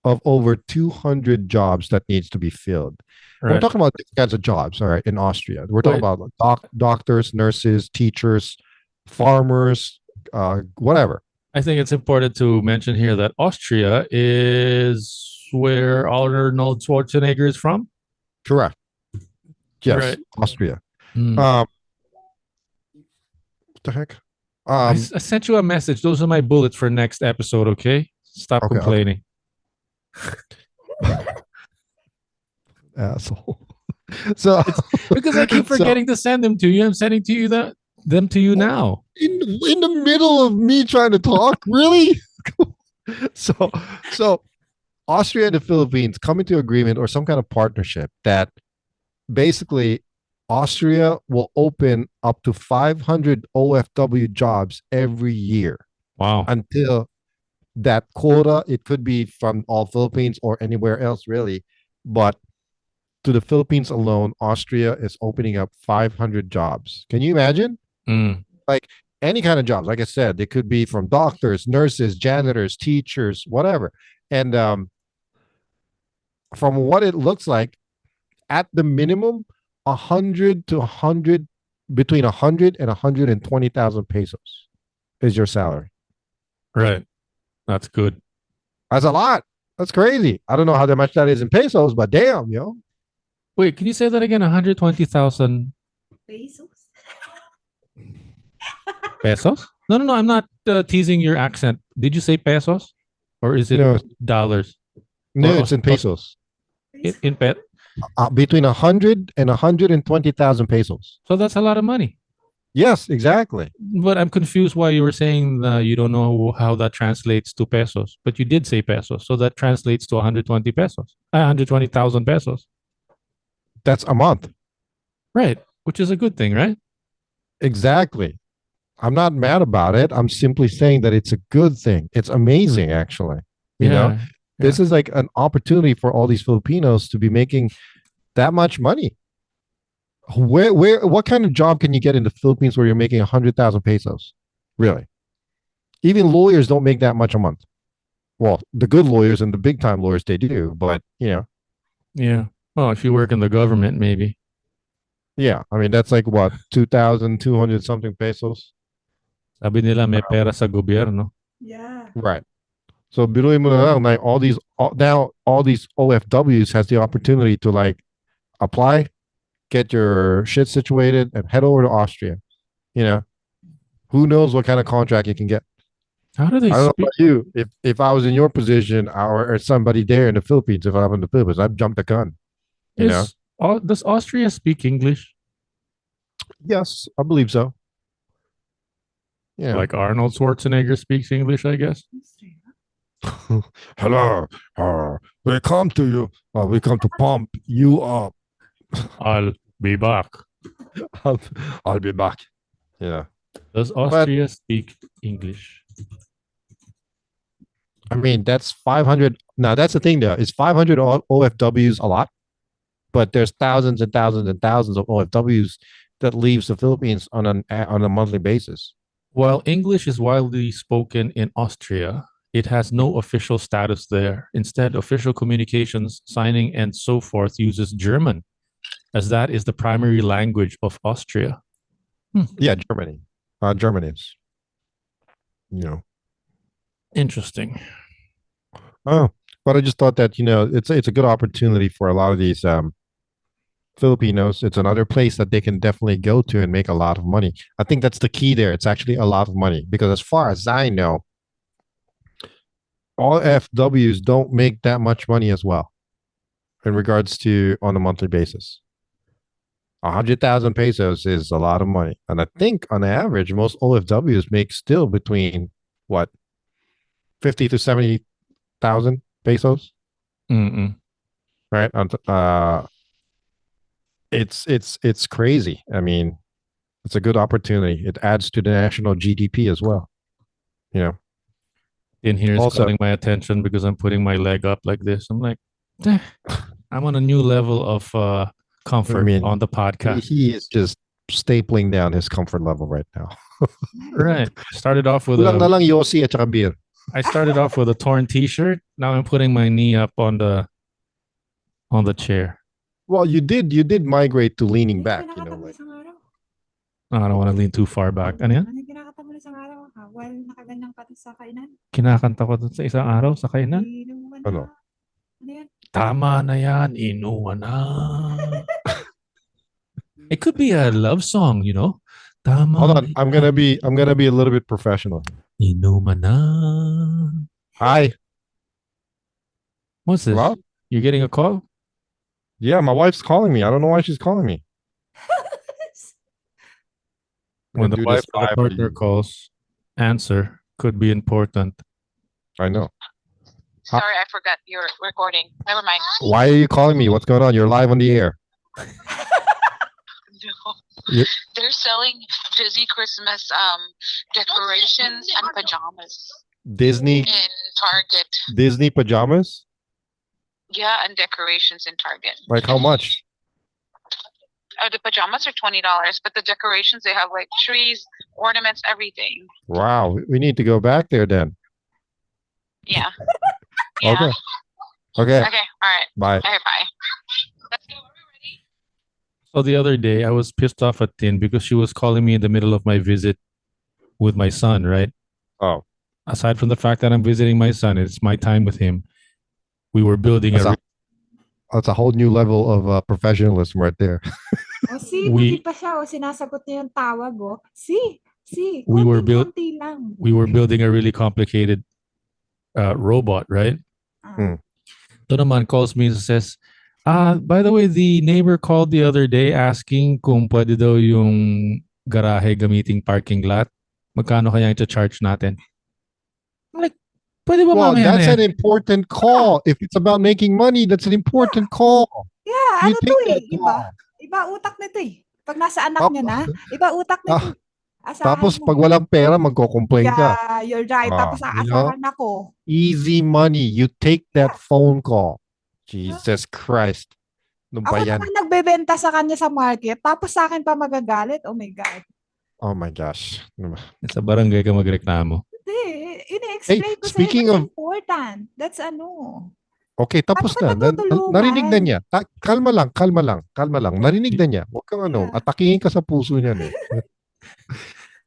of over 200 jobs that needs to be filled. Right. We're talking about different kinds of jobs, all right, in Austria. We're talking about doctors, nurses, teachers, farmers, whatever. I think it's important to mention here that Austria is where Arnold Schwarzenegger is from. Correct. Yes, Right. Austria. Hmm. What the heck? I sent you a message. Those are my bullets for next episode. Okay, stop Okay. complaining. Asshole. So Because I keep forgetting to send them to you. I'm sending to you them to you now. in the middle of me trying to talk, really? so Austria and the Philippines come into agreement or some kind of partnership that basically Austria will open up to 500 OFW jobs every year Wow. until that quota. It could be from all Philippines or anywhere else, really, but to the Philippines alone, Austria is opening up 500 jobs. Can you imagine? Mm. Like any kind of jobs. Like I said, they could be from doctors, nurses, janitors, teachers, whatever. And from what it looks like, at the minimum, 100 to 100, between 100 and 120,000 pesos is your salary. Right. That's good. That's a lot. That's crazy. I don't know how much that is in pesos, but damn, yo. Wait, can you say that again? 120,000 Pesos? pesos? No. I'm not teasing your accent. Did you say pesos? Or is it No, dollars? no, Or it's in pesos. in pe- Between 100 and 120,000 pesos. So that's a lot of money. Yes, exactly. But I'm confused why you were saying you don't know how that translates to pesos. But you did say pesos. So that translates to 120 pesos. 120,000 pesos. That's a month. Right. Which is a good thing, right? Exactly. I'm not mad about it. I'm simply saying that it's a good thing. It's amazing, actually. You know, this is like an opportunity for all these Filipinos to be making that much money. What kind of job can you get in the Philippines where you're making 100,000 pesos? Really? Even lawyers don't make that much a month. Well, the good lawyers and the big time lawyers, they do, but Yeah. Well, if you work in the government, maybe. yeah. I mean, that's like what, 2,200 something pesos? Sabi nila may pera sa gobyerno. Yeah. Right. So biruin mo na lang, like all these OFWs has the opportunity to like apply, get your shit situated, and head over to Austria. Who knows what kind of contract you can get? How do they I don't know speak? about you. If I was in your position or somebody there in the Philippines, if I'm in the Philippines, I'd jump the gun. Does Austria speak English? Yes, I believe so. Yeah. Like Arnold Schwarzenegger speaks English, I guess. Hello. We come to you. We come to pump you up. I'll be back. I'll be back. Yeah. Does Austria speak English? I mean, that's 500. Now, that's the thing, though. Is 500 OFWs a lot? But there's thousands and thousands and thousands of OFWs that leaves the Philippines on a monthly basis. While English is widely spoken in Austria, it has no official status there. Instead, official communications, signing, and so forth uses German, as that is the primary language of Austria. Yeah, Germany. Germany is. Interesting. Oh, but I just thought that it's a good opportunity for a lot of these Filipinos. It's another place that they can definitely go to and make a lot of money. I think that's the key there. It's actually a lot of money because as far as I know, all FWs don't make that much money as well in regards to on a monthly basis. 100,000 pesos is a lot of money. And I think on average, most OFWs make still between what, 50 to 70,000 pesos. Right. It's crazy. I mean, it's a good opportunity. It adds to the national GDP as well. In here is Also, calling my attention because I'm putting my leg up like this. I'm like, I'm on a new level of comfort on the podcast. He is just stapling down his comfort level right now. Right. Started off with Yossi at saka beer. I started off with a torn t-shirt. Now I'm putting my knee up on the chair. Well, you did migrate to leaning back, I don't want to lean too far back. Ano yan? While nakaganyan ka sa kainan. Kinakanta ko dun sa isang araw sa kainan. Inuman Ano? na. Ano yan? Tama na yan, inuman na. It could be a love song, you know. Tama Hold na on. I'm gonna be a little bit professional. inuman na. Hi. What's this? Hello? You're getting a call? Yeah, my wife's calling me. I don't know why she's calling me. I'm When gonna the do wife this or the live for partner you. calls, answer. Could be important. I know. Sorry, I forgot you're recording. Never mind. Why are you calling me? What's going on? You're live on the air. No. You- They're selling Disney Christmas decorations and pajamas Disney in Target. Disney pajamas? Yeah, and decorations in Target. Like how much? The pajamas are $20, but the decorations they have like trees, ornaments, everything. Wow. We need to go back there then. Yeah. Yeah. Okay. Okay. Okay. All right. Bye. Okay. Bye. Let's go. Are we ready? So the other day, I was pissed off at Tin because she was calling me in the middle of my visit with my son, right? Oh, Aside from the fact that I'm visiting my son, it's my time with him. We were building that's a whole new level of professionalism right there. O si, We- buti pa siya. O sinasagot niya yung tawag. O. Si. We were built- Konti lang. we were building a really complicated robot, right? Ah. So naman calls me and says, by the way, the neighbor called the other day asking kung pwede daw yung garahe gamiting parking lot. Magkano kaya ita-charge natin? I'm like, pwede ba Well, mamaya na that's yan? an important call. If it's about making money, that's an important call. Yeah, You ano take to eh. that Iba. call. Iba utak nito eh. Pag nasa anak niya na, iba utak nito. Asahan Tapos mo. pag walang pera, magko-complain ka. Yeah, you're right. Tapos you know? aasahan ako. Easy money. You take that phone call. Jesus Christ. Ano ba Ako yan? naman nagbebenta sa kanya sa market, tapos sa akin pa magagalit. Oh my God. Oh my gosh. Ano ba? Sa barangay ka magreklamo. Hindi, ini-explain Hey, ko sa'yo speaking that's of- important. That's ano. Okay, tapos Paano ka na. natutulungan? Narinig na niya. Kalma lang. Narinig na niya. Huwag kang Yeah. atakihin ka sa puso niyan eh.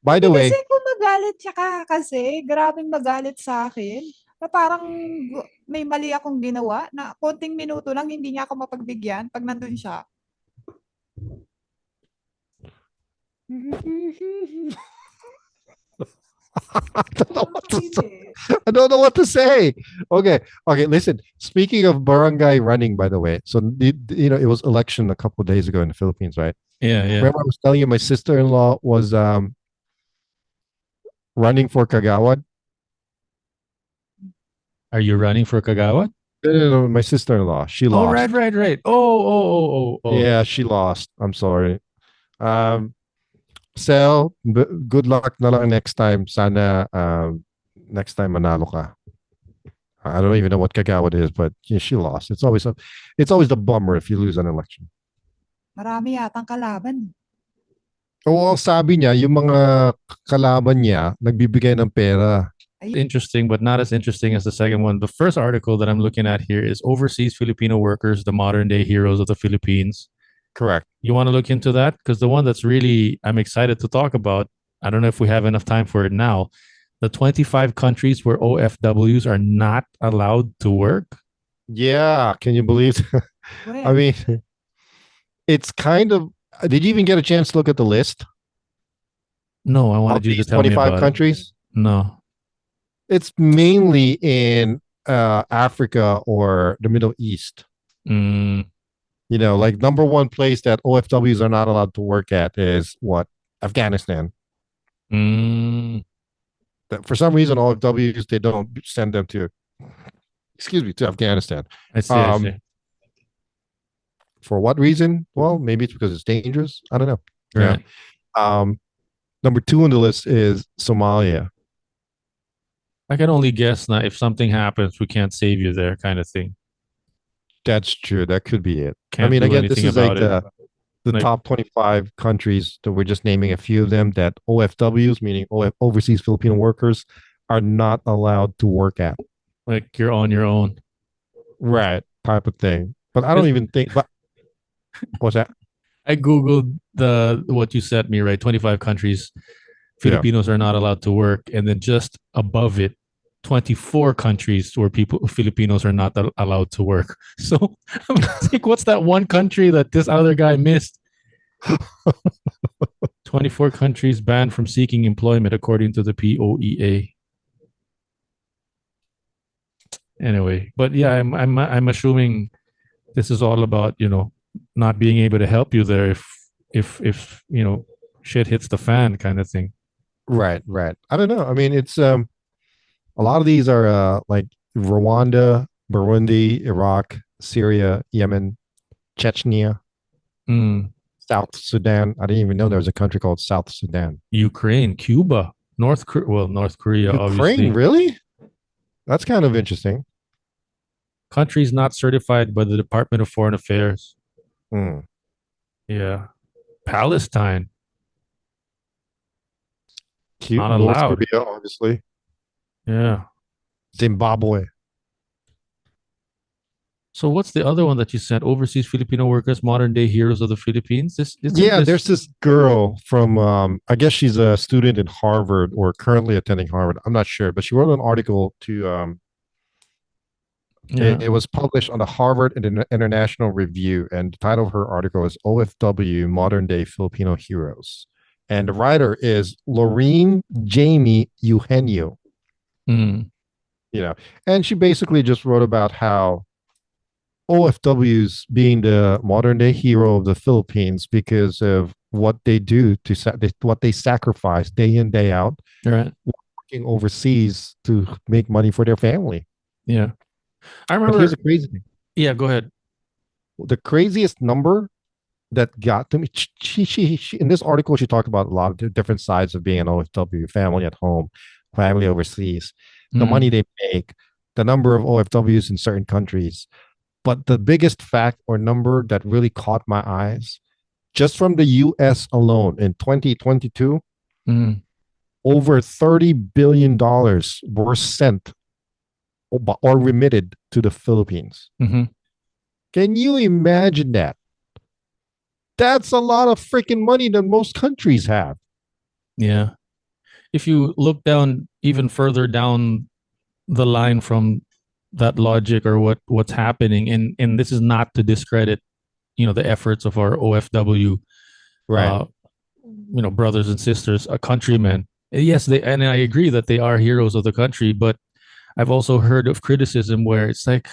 By the Hindi way, kasi kung magalit siya kasi, grabing magalit sa akin. Na parang may mali akong ginawa na konting minuto lang hindi niya ako mapagbigyan pag nandun siya. I don't know what to say. Hindi. I don't know what to say. Okay. Listen. Speaking of barangay running, by the way, so it was election a couple of days ago in the Philippines, right? Yeah. Remember, I was telling you my sister-in-law was running for Kagawad. Are you running for Kagawad? No, my sister-in-law. She Oh, lost. right. Oh. Yeah, she lost. I'm sorry. Sel, good luck na lang next time. Sana next time manalo ka. I don't even know what Kagawad is, but yeah, she lost. It's always the bummer if you lose an election. Marami yatang kalaban. Oo, sabi niya, yung mga kalaban niya, nagbibigay ng pera. Interesting, but not as interesting as the second one. The first article that I'm looking at here is Overseas Filipino Workers, the Modern Day Heroes of the Philippines. Correct. You want to look into that? Because the one that's really I'm excited to talk about, I don't know if we have enough time for it now, the 25 countries where OFWs are not allowed to work. Yeah, can you believe? Well, I mean, it's kind of. Did you even get a chance to look at the list? No, I Of wanted you to these tell me 25 about countries? it. No. It's mainly in Africa or the Middle East. Mm, Like number one place that OFWs are not allowed to work at is what? Afghanistan. mm, For some reason, OFWs, they don't send them to Afghanistan. I see. For what reason? Well, maybe it's because it's dangerous. I don't know. Right. Number 2 on the list is Somalia. I can only guess now if something happens, we can't save you there, kind of thing. That's true. That could be it. Can't I mean, do again, this anything is like about it. the Like- top 25 countries that we're just naming a few of them that OFWs, meaning overseas Filipino workers, are not allowed to work at. Like you're on your own. Right. Type of thing. But I don't even think. But what's that? I googled what you sent me, right? 25 countries Filipinos are not allowed to work, and then just above it, 24 countries where Filipinos are not allowed to work. So I'm like, what's that one country that this other guy missed? 24 countries banned from seeking employment according to the POEA. Anyway, but yeah, I'm assuming this is all about, not being able to help you there if shit hits the fan kind of thing. Right. I don't know. I mean, it's a lot of these are like Rwanda, Burundi, Iraq, Syria, Yemen, Chechnya, South Sudan. I didn't even know there was a country called South Sudan. Ukraine, Cuba, North Korea, Ukraine, obviously. really? That's kind of interesting. Countries not certified by the Department of Foreign Affairs. Yeah. Palestine. Not North allowed. Korea, obviously. Yeah. Zimbabwe. So what's the other one that you sent? Overseas Filipino workers, modern day heroes of the Philippines. There's this girl from I guess she's a student in Harvard or currently attending Harvard. I'm not sure, but she wrote an article to it was published on the Harvard International Review, and the title of her article is OFW Modern Day Filipino Heroes. And the writer is Lorene Jamie Eugenio. And she basically just wrote about how OFWs being the modern day hero of the Philippines because of what they do what they sacrifice day in, day out, working overseas to make money for their family. Yeah. I remember. But here's the crazy thing. Yeah, go ahead. The craziest number that got to me, she in this article, she talked about a lot of different sides of being an OFW, family at home, family overseas, the money they make, the number of OFWs in certain countries. But the biggest fact or number that really caught my eyes, just from the US alone in 2022, over $30 billion were sent or remitted to the Philippines. Can you imagine that? That's a lot of freaking money that most countries have. Yeah. If you look down even further down the line from that logic or what's happening, and this is not to discredit, the efforts of our OFW, brothers and sisters, countrymen. Yes, and I agree that they are heroes of the country, but I've also heard of criticism where it's like,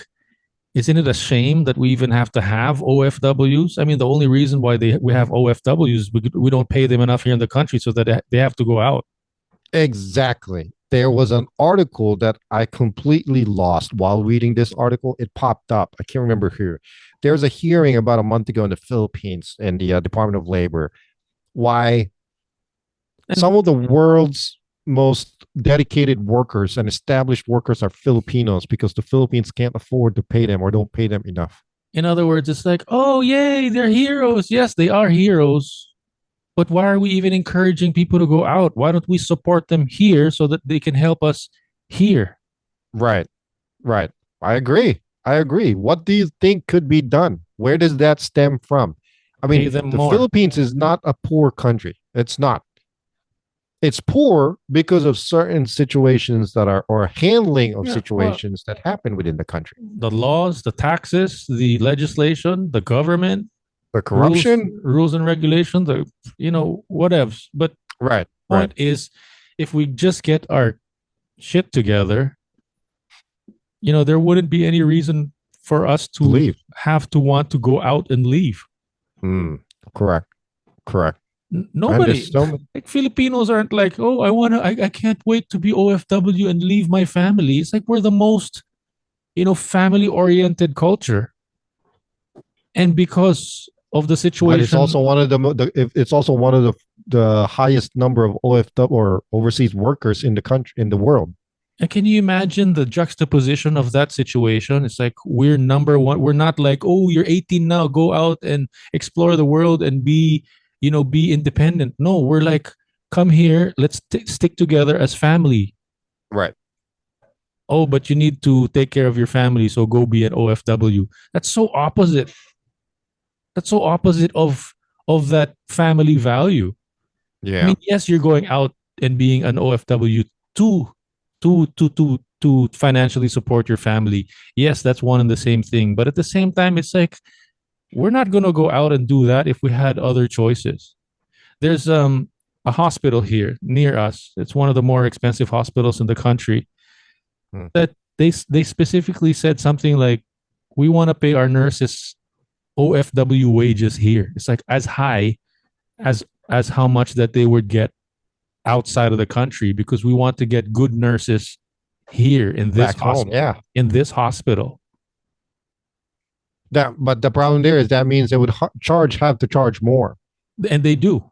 isn't it a shame that we even have to have OFWs? I mean, the only reason why we have OFWs, we don't pay them enough here in the country so that they have to go out. Exactly. There was an article that I completely lost while reading this article. It popped up. I can't remember who. There was a hearing about a month ago in the Philippines in the Department of Labor. Why some of the world's most dedicated workers and established workers are Filipinos because the Philippines can't afford to pay them or don't pay them enough. In other words, it's like, oh, yay, they're heroes. Yes, they are heroes. But why are we even encouraging people to go out? Why don't we support them here so that they can help us here? Right. I agree. What do you think could be done? Where does that stem from? I mean, the Philippines is not a poor country. It's not. It's poor because of certain situations or handling of situations that happen within the country. The laws, the taxes, the legislation, the government, the corruption, rules and regulations, whatevs. But the point is, if we just get our shit together, there wouldn't be any reason for us to leave. Have to want to go out and leave. Correct. Nobody, like Filipinos aren't like, oh, I can't wait to be OFW and leave my family. It's like we're the most, family-oriented culture, and because of the situation, but it's also one of the highest number of OFW or overseas workers in the country, in the world. And can you imagine the juxtaposition of that situation? It's like we're number one. We're not like, oh, you're 18 now, go out and explore the world and be independent. No, we're like, come here, let's stick together as family. Right. Oh, but you need to take care of your family, so go be an OFW. That's so opposite. That's so opposite of that family value. Yeah. I mean, yes, you're going out being an OFW to to financially support your family. Yes, that's one and the same thing. But at the same time, it's like we're not gonna go out and do that if we had other choices. There's a hospital here near us. It's one of the more expensive hospitals in the country. Hmm. That they specifically said something like, we want to pay our nurses OFW wages here. It's like as high as how much that they would get outside of the country, because we want to get good nurses here in this Back home, yeah. in this hospital. But the problem there is that means they would have to charge more. And they do.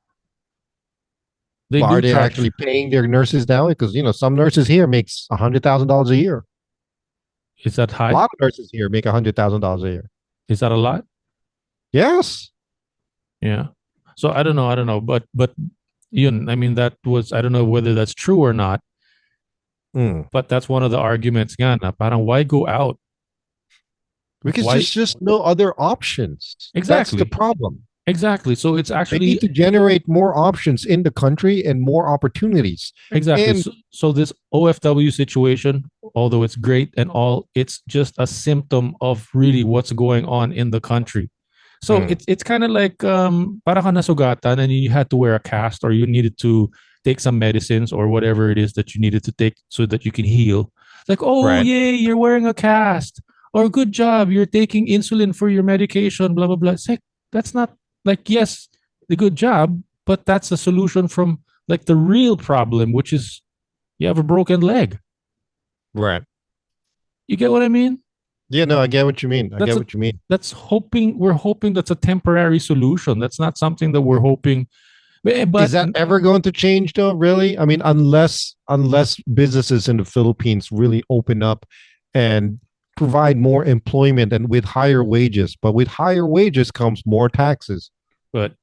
They But do are they charge. actually paying their nurses now? Because some nurses here makes $100,000 a year. Is that A high? lot of nurses here make $100,000 a year. Is that a lot? Yes. Yeah. So I don't know. But I mean, that was, I don't know whether that's true or not. But that's one of the arguments. Nga na, parang why go out? Because Why? there's just no other options. Exactly. That's the problem. Exactly. So it's They actually need to generate more options in the country and more opportunities. exactly. And So this OFW situation, although it's great and all, it's just a symptom of really what's going on in the country. So it's kind of like para ka nasugatan and you had to wear a cast, or you needed to take some medicines or whatever it is that you needed to take so that you can heal. It's like, oh, Right. yay, you're wearing a cast, or good job, you're taking insulin for your medication, blah blah blah. It's like, that's not, like, yes, the good job, but that's a solution from like the real problem, which is you have a broken leg. right. You get what I mean? Yeah, no, I get what you mean. We're hoping that's a temporary solution. That's not something that we're hoping. But Is that ever going to change though, really? I mean, unless businesses in the Philippines really open up and provide more employment and with higher wages. But with higher wages comes more taxes. But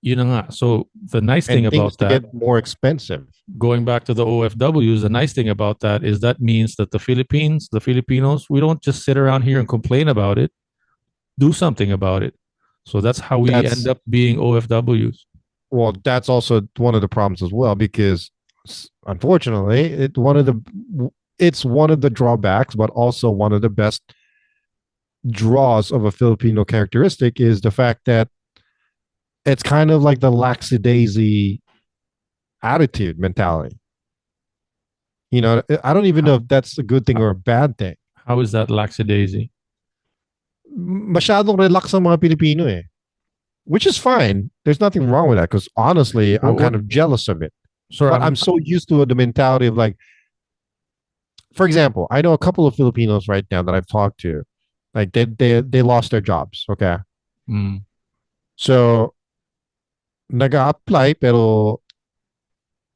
so the nice thing and about things to that, get more expensive. going back to the OFWs, the nice thing about that is that means that the Filipinos, we don't just sit around here and complain about it. Do something about it. So that's how we end up being OFWs. Well, that's also one of the problems as well, because unfortunately, it's one of the drawbacks, but also one of the best draws of a Filipino characteristic is the fact that it's kind of like the lackadaisy attitude mentality. I don't even know if that's a good thing or a bad thing. How is that lackadaisy? Masyadong relax ang mga Pilipino eh. Which is fine. There's nothing wrong with that, because honestly, I'm kind of jealous of it. Sorry, But I'm so used to the mentality of, like, for example, I know a couple of Filipinos right now that I've talked to, like they lost their jobs. Okay. So nag-apply pero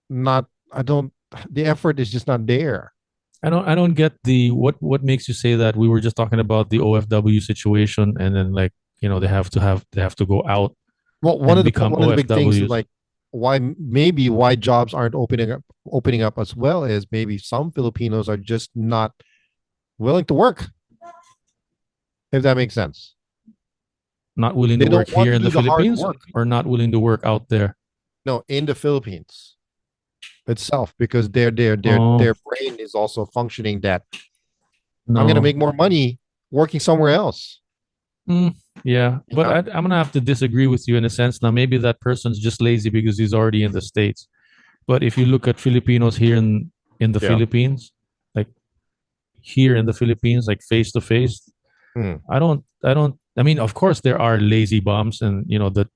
the effort is just not there. I don't get what makes you say that. We were just talking about the OFW situation, and then, like, they have to go out. Well, one of the big things is, OFWs. like, why jobs aren't opening up as well is maybe some Filipinos are just not willing to work. If that makes sense. Not willing They to don't work want here to in the do the hard Philippines, work. or not willing to work out there? No, in the Philippines itself, because their Oh. brain is also functioning that No. I'm going to make more money working somewhere else. Yeah, but I'm gonna have to disagree with you in a sense. Now, maybe that person's just lazy because he's already in the States. But if you look at Filipinos here in the Yeah. Philippines, like here in the Philippines, like face to face, I mean, of course there are lazy bums and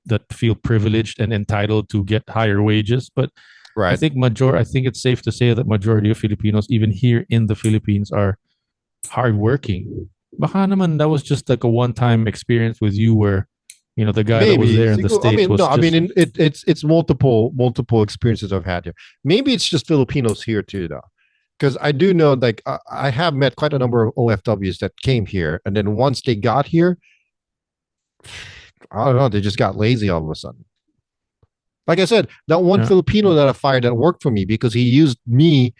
that feel privileged and entitled to get higher wages, but Right. I think it's safe to say that majority of Filipinos, even here in the Philippines, are hardworking. Baka naman that was just like a one-time experience with you, where the guy that was there in the States was just... it's multiple experiences I've had here. Maybe it's just Filipinos here too, though, because I do know, like, I have met quite a number of OFWs that came here, and then once they got here, I don't know, they just got lazy all of a sudden. Like I said, that one Filipino that I fired that worked for me because he used me.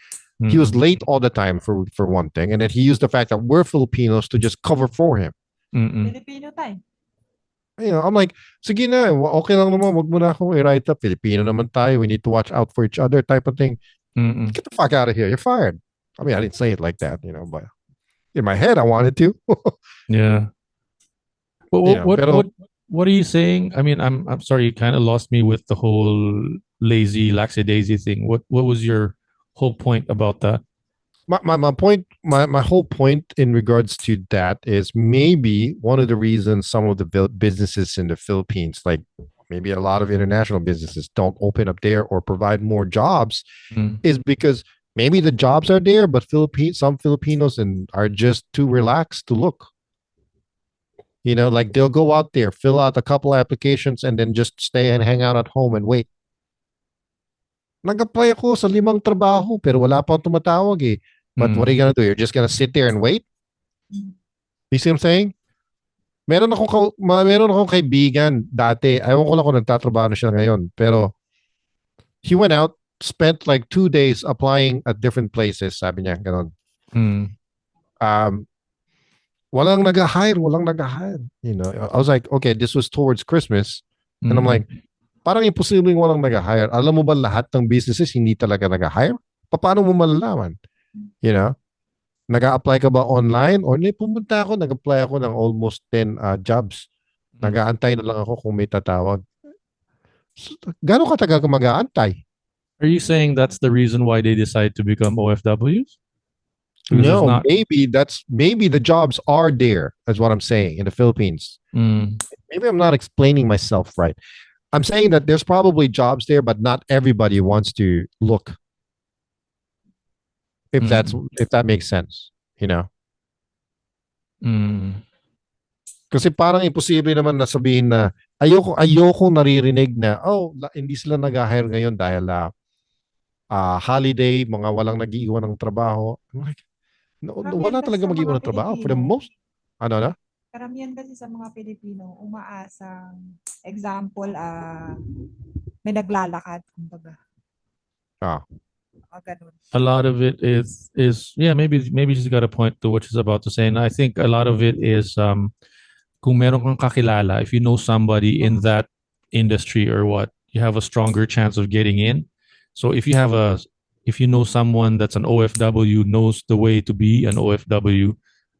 He was late all the time for one thing, and then he used the fact that we're Filipinos to just cover for him. Filipino tayo. I'm like, sige na, okay lang naman, wag mo na akong i-write up. Filipino naman tayo, we need to watch out for each other type of thing. Mm-mm. Get the fuck out of here. You're fired. I mean, I didn't say it like that, but in my head, I wanted to. Yeah. But you know, pero what are you saying? I mean, I'm sorry, you kind of lost me with the whole lazy lackadaisy thing. What was your whole point about that? my whole point in regards to that is maybe one of the reasons some of the businesses in the Philippines, like maybe a lot of international businesses, don't open up there or provide more jobs, Mm. is because maybe the jobs are there, but some Filipinos are just too relaxed to look. Like they'll go out there, fill out a couple applications, and then just stay and hang out at home and wait. Nag-apply ako sa 5 trabaho pero wala pa akong tumatawag eh. But what are you gonna do? You're just gonna sit there and wait? You see what I'm saying? Meron akong kaibigan dati. Ayaw ko lang kung nagtatrabaho na siya ngayon. Pero he went out, spent like 2 days applying at different places. Sabi niya, ganun. Walang nag-hire. I was like, okay, this was towards Christmas. And I'm like, parang imposibleng walang nag-hire. Alam mo ba lahat ng businesses hindi talaga nag-hire? Paano mo malalaman? Nag-a-apply ka ba online? Or pumunta ako, nag-apply ako ng almost 10 jobs. Nag-aantay na lang ako kung may tatawag. Gano'ng katagal ka mag-aantay? Are you saying that's the reason why they decide to become OFWs? No, maybe the jobs are there, is what I'm saying, in the Philippines. Maybe I'm not explaining myself right. I'm saying that there's probably jobs there, but not everybody wants to look. If that makes sense, Kasi parang imposible naman na sabihin na ayoko naririnig na hindi sila nag-hire ngayon dahil holiday, mga walang nag-iiwan ng trabaho. I'm like, wala talaga mag-iwan ng trabaho for the most. Ano? Karamihan kasi sa mga Pilipino, umaasang example, may naglalakad, kumbaga. A lot of it is maybe she's got a point to what she's about to say, and I think a lot of it is kung meron kang kakilala, if you know somebody in that industry or what, you have a stronger chance of getting in. So if you know someone that's an OFW, knows the way to be an OFW,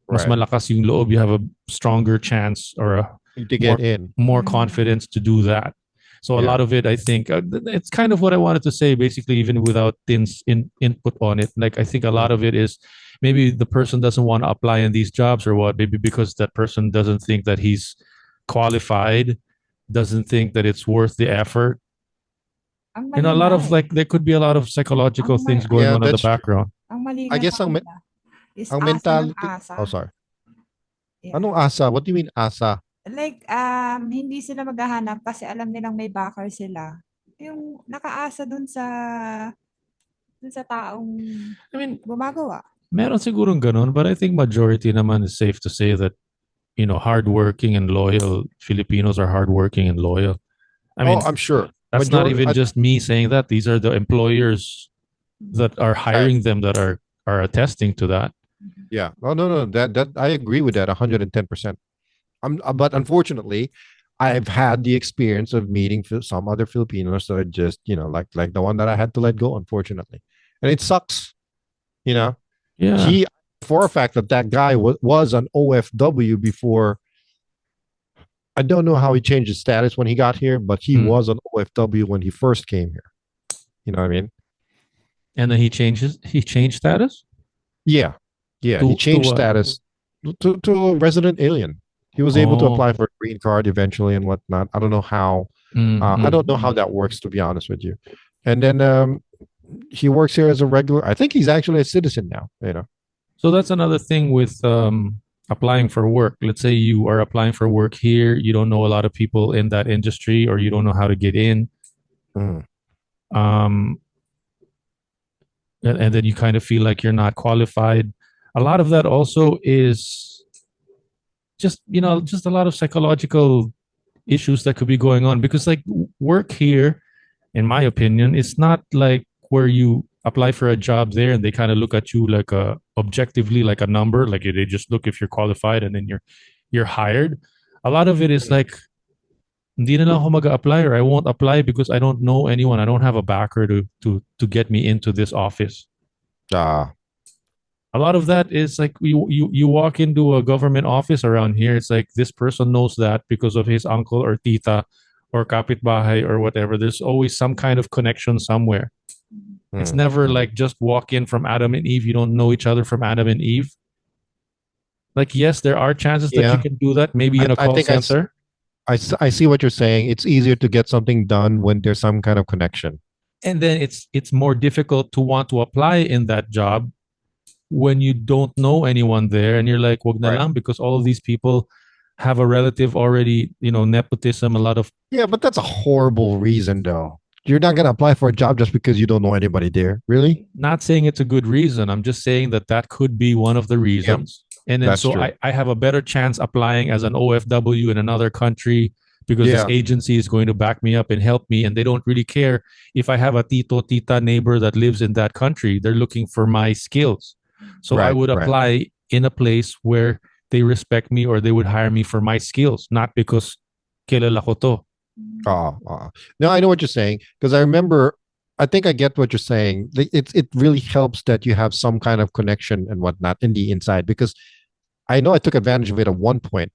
mas malakas yung loob, you have a stronger chance or to get in, more confidence to do that. So a lot of it, I think, it's kind of what I wanted to say, basically, even without input on it. Like, I think a lot of it is maybe the person doesn't want to apply in these jobs or what, maybe because that person doesn't think that he's qualified, doesn't think that it's worth the effort. A lot of there could be a lot of psychological things going on in the background. I guess ang mentality. Oh, sorry. Yeah. Anong asa? What do you mean asa? Like, hindi sila maghahanap kasi alam nilang may backer sila. Yung nakaasa dun sa taong gumagawa. Meron sigurong ganun, but I think majority naman is safe to say that, hardworking and loyal Filipinos are hardworking and loyal. I mean, I'm sure. That's not even just me saying that. These are the employers that are hiring them that are attesting to that. Yeah. Oh, no. That I agree with that 110%. But unfortunately, I've had the experience of meeting some other Filipinos that are just, like the one that I had to let go, unfortunately. And it sucks, Yeah. For a fact that guy was an OFW before. I don't know how he changed his status when he got here, but he was an OFW when he first came here. You know what I mean? And then he changed status? Yeah. He changed status to a resident alien. He was able to apply for a green card eventually and whatnot. I don't know how. I don't know how that works, to be honest with you. And then he works here as a regular. I think he's actually a citizen now. So that's another thing with applying for work. Let's say you are applying for work here. You don't know a lot of people in that industry, or you don't know how to get in. And then you kind of feel like you're not qualified. A lot of that also is just a lot of psychological issues that could be going on, because like work here, in my opinion, it's not like where you apply for a job there and they kind of look at you like objectively like a number, like they just look if you're qualified and then you're hired. A lot of it is like hindi na lang ako mag-apply or I won't apply because I don't know anyone. I don't have a backer to get me into this office. Ah, A lot of that is like you walk into a government office around here. It's like this person knows that because of his uncle or tita or kapitbahay or whatever. There's always some kind of connection somewhere. It's never like just walk in from Adam and Eve. You don't know each other from Adam and Eve. Like, yes, there are chances that you yeah. can do that, maybe in a I call think center. I see what you're saying. It's easier to get something done when there's some kind of connection. And then it's more difficult to want to apply in that job when you don't know anyone there and you're like, wag na Right. lang, because all of these people have a relative already, nepotism, a lot of Yeah, but that's a horrible reason, though. You're not gonna apply for a job just because you don't know anybody there. Really? not saying it's a good reason. I'm just saying that could be one of the reasons. And then That's so true. I have a better chance applying as an OFW in another country because this Yeah. agency is going to back me up and help me. And they don't really care if I have a tito, tita neighbor that lives in that country. They're looking for my skills. So I Right, would right. apply in a place where they respect me or they would hire me for my skills, not because kilala ko to. No, I know what you're saying because I remember. I think I get what you're saying. It really helps that you have some kind of connection and whatnot in the inside because I know I took advantage of it at one point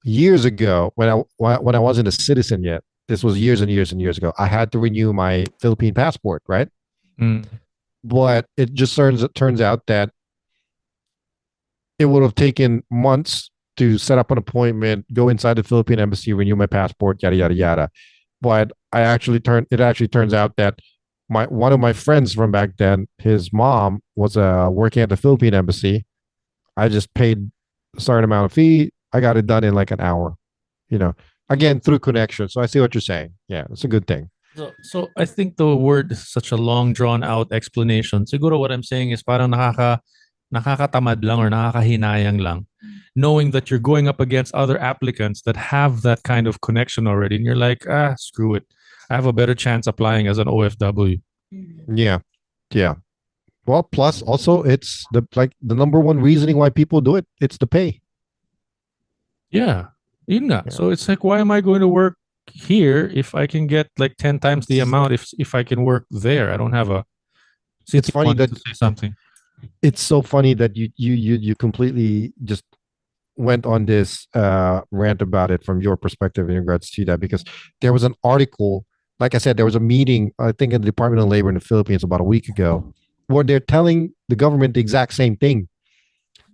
years ago when I wasn't a citizen yet. This was years and years and years ago. I had to renew my Philippine passport, right? Mm. But it just turns out that it would have taken months to set up an appointment, go inside the Philippine embassy, renew my passport, yada yada yada. But it actually turns out that one of my friends from back then, his mom was working at the Philippine embassy. I just paid a certain amount of fee. I got it done in like an hour. Again through connection. So I see what you're saying. Yeah, it's a good thing. So I think the word is such a long drawn out explanation. Siguro what I'm saying is parang nakakatamad lang or nakakahinayang lang, knowing that you're going up against other applicants that have that kind of connection already, and you're like, screw it. I have a better chance applying as an OFW. Yeah, yeah. Well, plus also it's the number one reasoning why people do it. It's the pay. Yeah, yun nga. Yeah. So it's like, why am I going to work here if I can get like 10 times the amount if I can work there? I don't have a. It's funny wanted that to say something. it's so funny that you completely just went on this rant about it from your perspective in regards to that because there was an article, like I said, there was a meeting I think in the Department of Labor in the Philippines about a week ago where they're telling the government the exact same thing.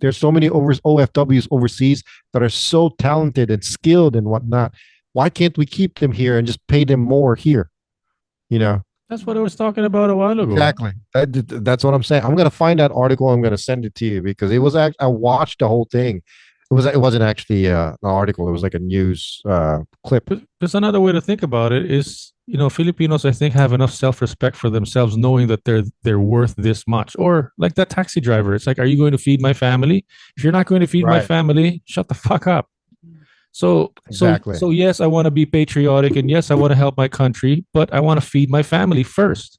There's so many OFWs overseas that are so talented and skilled and whatnot. Why can't we keep them here and just pay them more here? That's what I was talking about a while ago. Exactly. That's what I'm saying. I'm gonna find that article. I'm gonna send it to you because it was. I watched the whole thing. It wasn't actually an article. It was like a news clip. Because another way to think about it is, Filipinos, I think, have enough self-respect for themselves, knowing that they're worth this much. Or like that taxi driver, it's like, are you going to feed my family? If you're not going to feed my Right. family, shut the fuck up. So Exactly. so yes, I want to be patriotic, and yes, I want to help my country, but I want to feed my family first.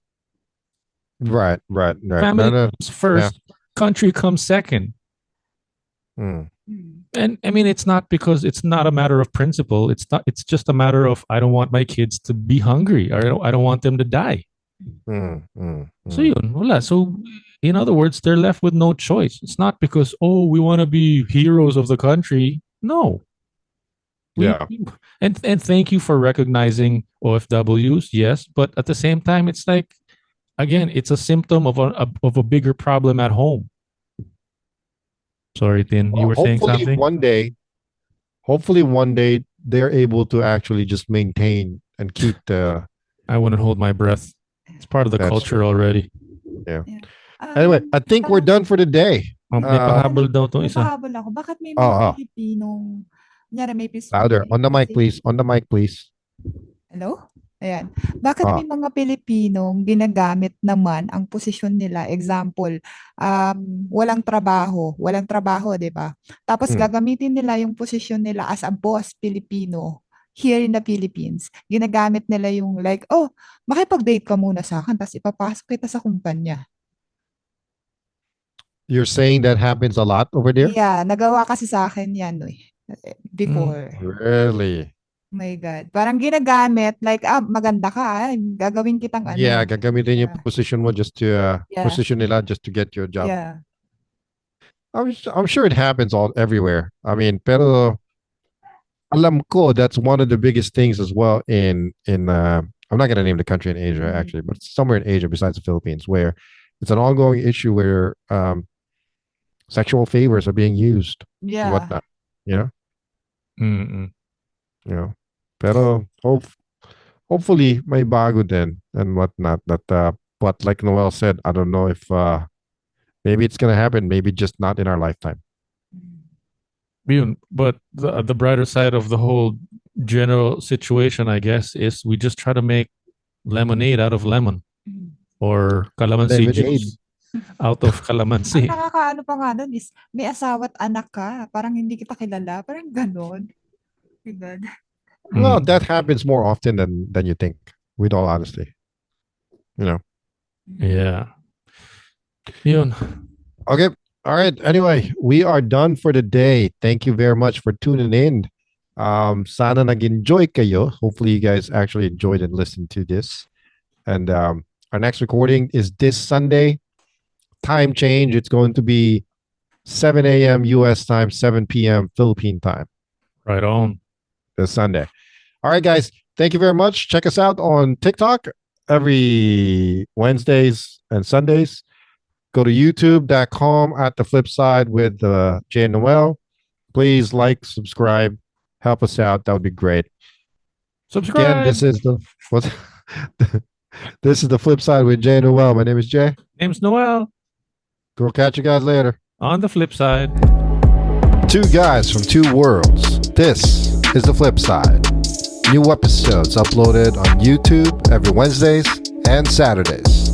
Right. Family comes first, country comes second. Mm. And I mean, it's not because it's not a matter of principle. It's just a matter of I don't want my kids to be hungry, or I don't want them to die. So yun, wala. So in other words, they're left with no choice. It's not because, we want to be heroes of the country. No. Yeah. And thank you for recognizing OFWs, yes, but at the same time, it's like, again, it's a symptom of a bigger problem at home. Sorry, Tin, you were saying something? Hopefully one day they're able to actually just maintain and keep the. I wouldn't hold my breath. It's part of the That's culture already. Yeah. Anyway, I think we're done for the day. May pahabol daw tong May isa. pahabol ako. Bakit may mga Pilipinong, kunyari may Louder. On the mic, please. On the mic, please. Hello? Ayan. Bakit may mga Pilipinong ginagamit naman ang posisyon nila? Example, walang trabaho, 'di ba? Tapos gagamitin nila yung posisyon nila as a boss Pilipino here in the Philippines. Ginagamit nila yung like, makipag-date ka muna sa akin, tapos ipapasok kita sa kumpanya. You're saying that happens a lot over there? Yeah, nagawa kasi sa akin yan, before. Really? My God. Parang ginagamit, like, maganda ka, gagawin kitang Yeah, ano. gagamitin yung Yeah. position mo just to Yeah. position nila just to get your job. Yeah. I'm sure it happens all everywhere. I mean, pero alam ko that's one of the biggest things as well in I'm not going to name the country in Asia Mm. actually, but somewhere in Asia besides the Philippines where it's an ongoing issue where sexual favors are being used and Yeah. whatnot. You know, Mm-mm. you know. Pero hopefully may bago din and whatnot. That but like Noel said, I don't know if maybe it's gonna happen, maybe just not in our lifetime. Yun. But the brighter side of the whole general situation, I guess, is we just try to make lemonade out of lemon or calamansi Lemonade. juice out of Ang calamansi. nakakaano pa nga nun is, may asawa't anak ka, parang hindi kita kilala, parang ganon. Diba? Well, Mm. that happens more often than you think, with all honesty. You know. Yeah. Yun. Okay. All right. Anyway, we are done for the day. Thank you very much for tuning in. Sana nag-enjoy kayo. Hopefully you guys actually enjoyed and listened to this. And our next recording is this Sunday. Time change. It's going to be 7 a.m. US time, 7 p.m. Philippine time Right on. this Sunday. All right, guys. Thank you very much. Check us out on TikTok every Wednesdays and Sundays. Go to youtube.com at the FlipSide with Jay&Noel. Please like, subscribe, help us out. That would be great. Subscribe. Again, this is the this is the FlipSide with Jay&Noel. My name is Jay. Name's Noel. We'll catch you guys later. On the flip side. Two guys from two worlds. This is the flip side. New episodes uploaded on YouTube every Wednesdays and Saturdays.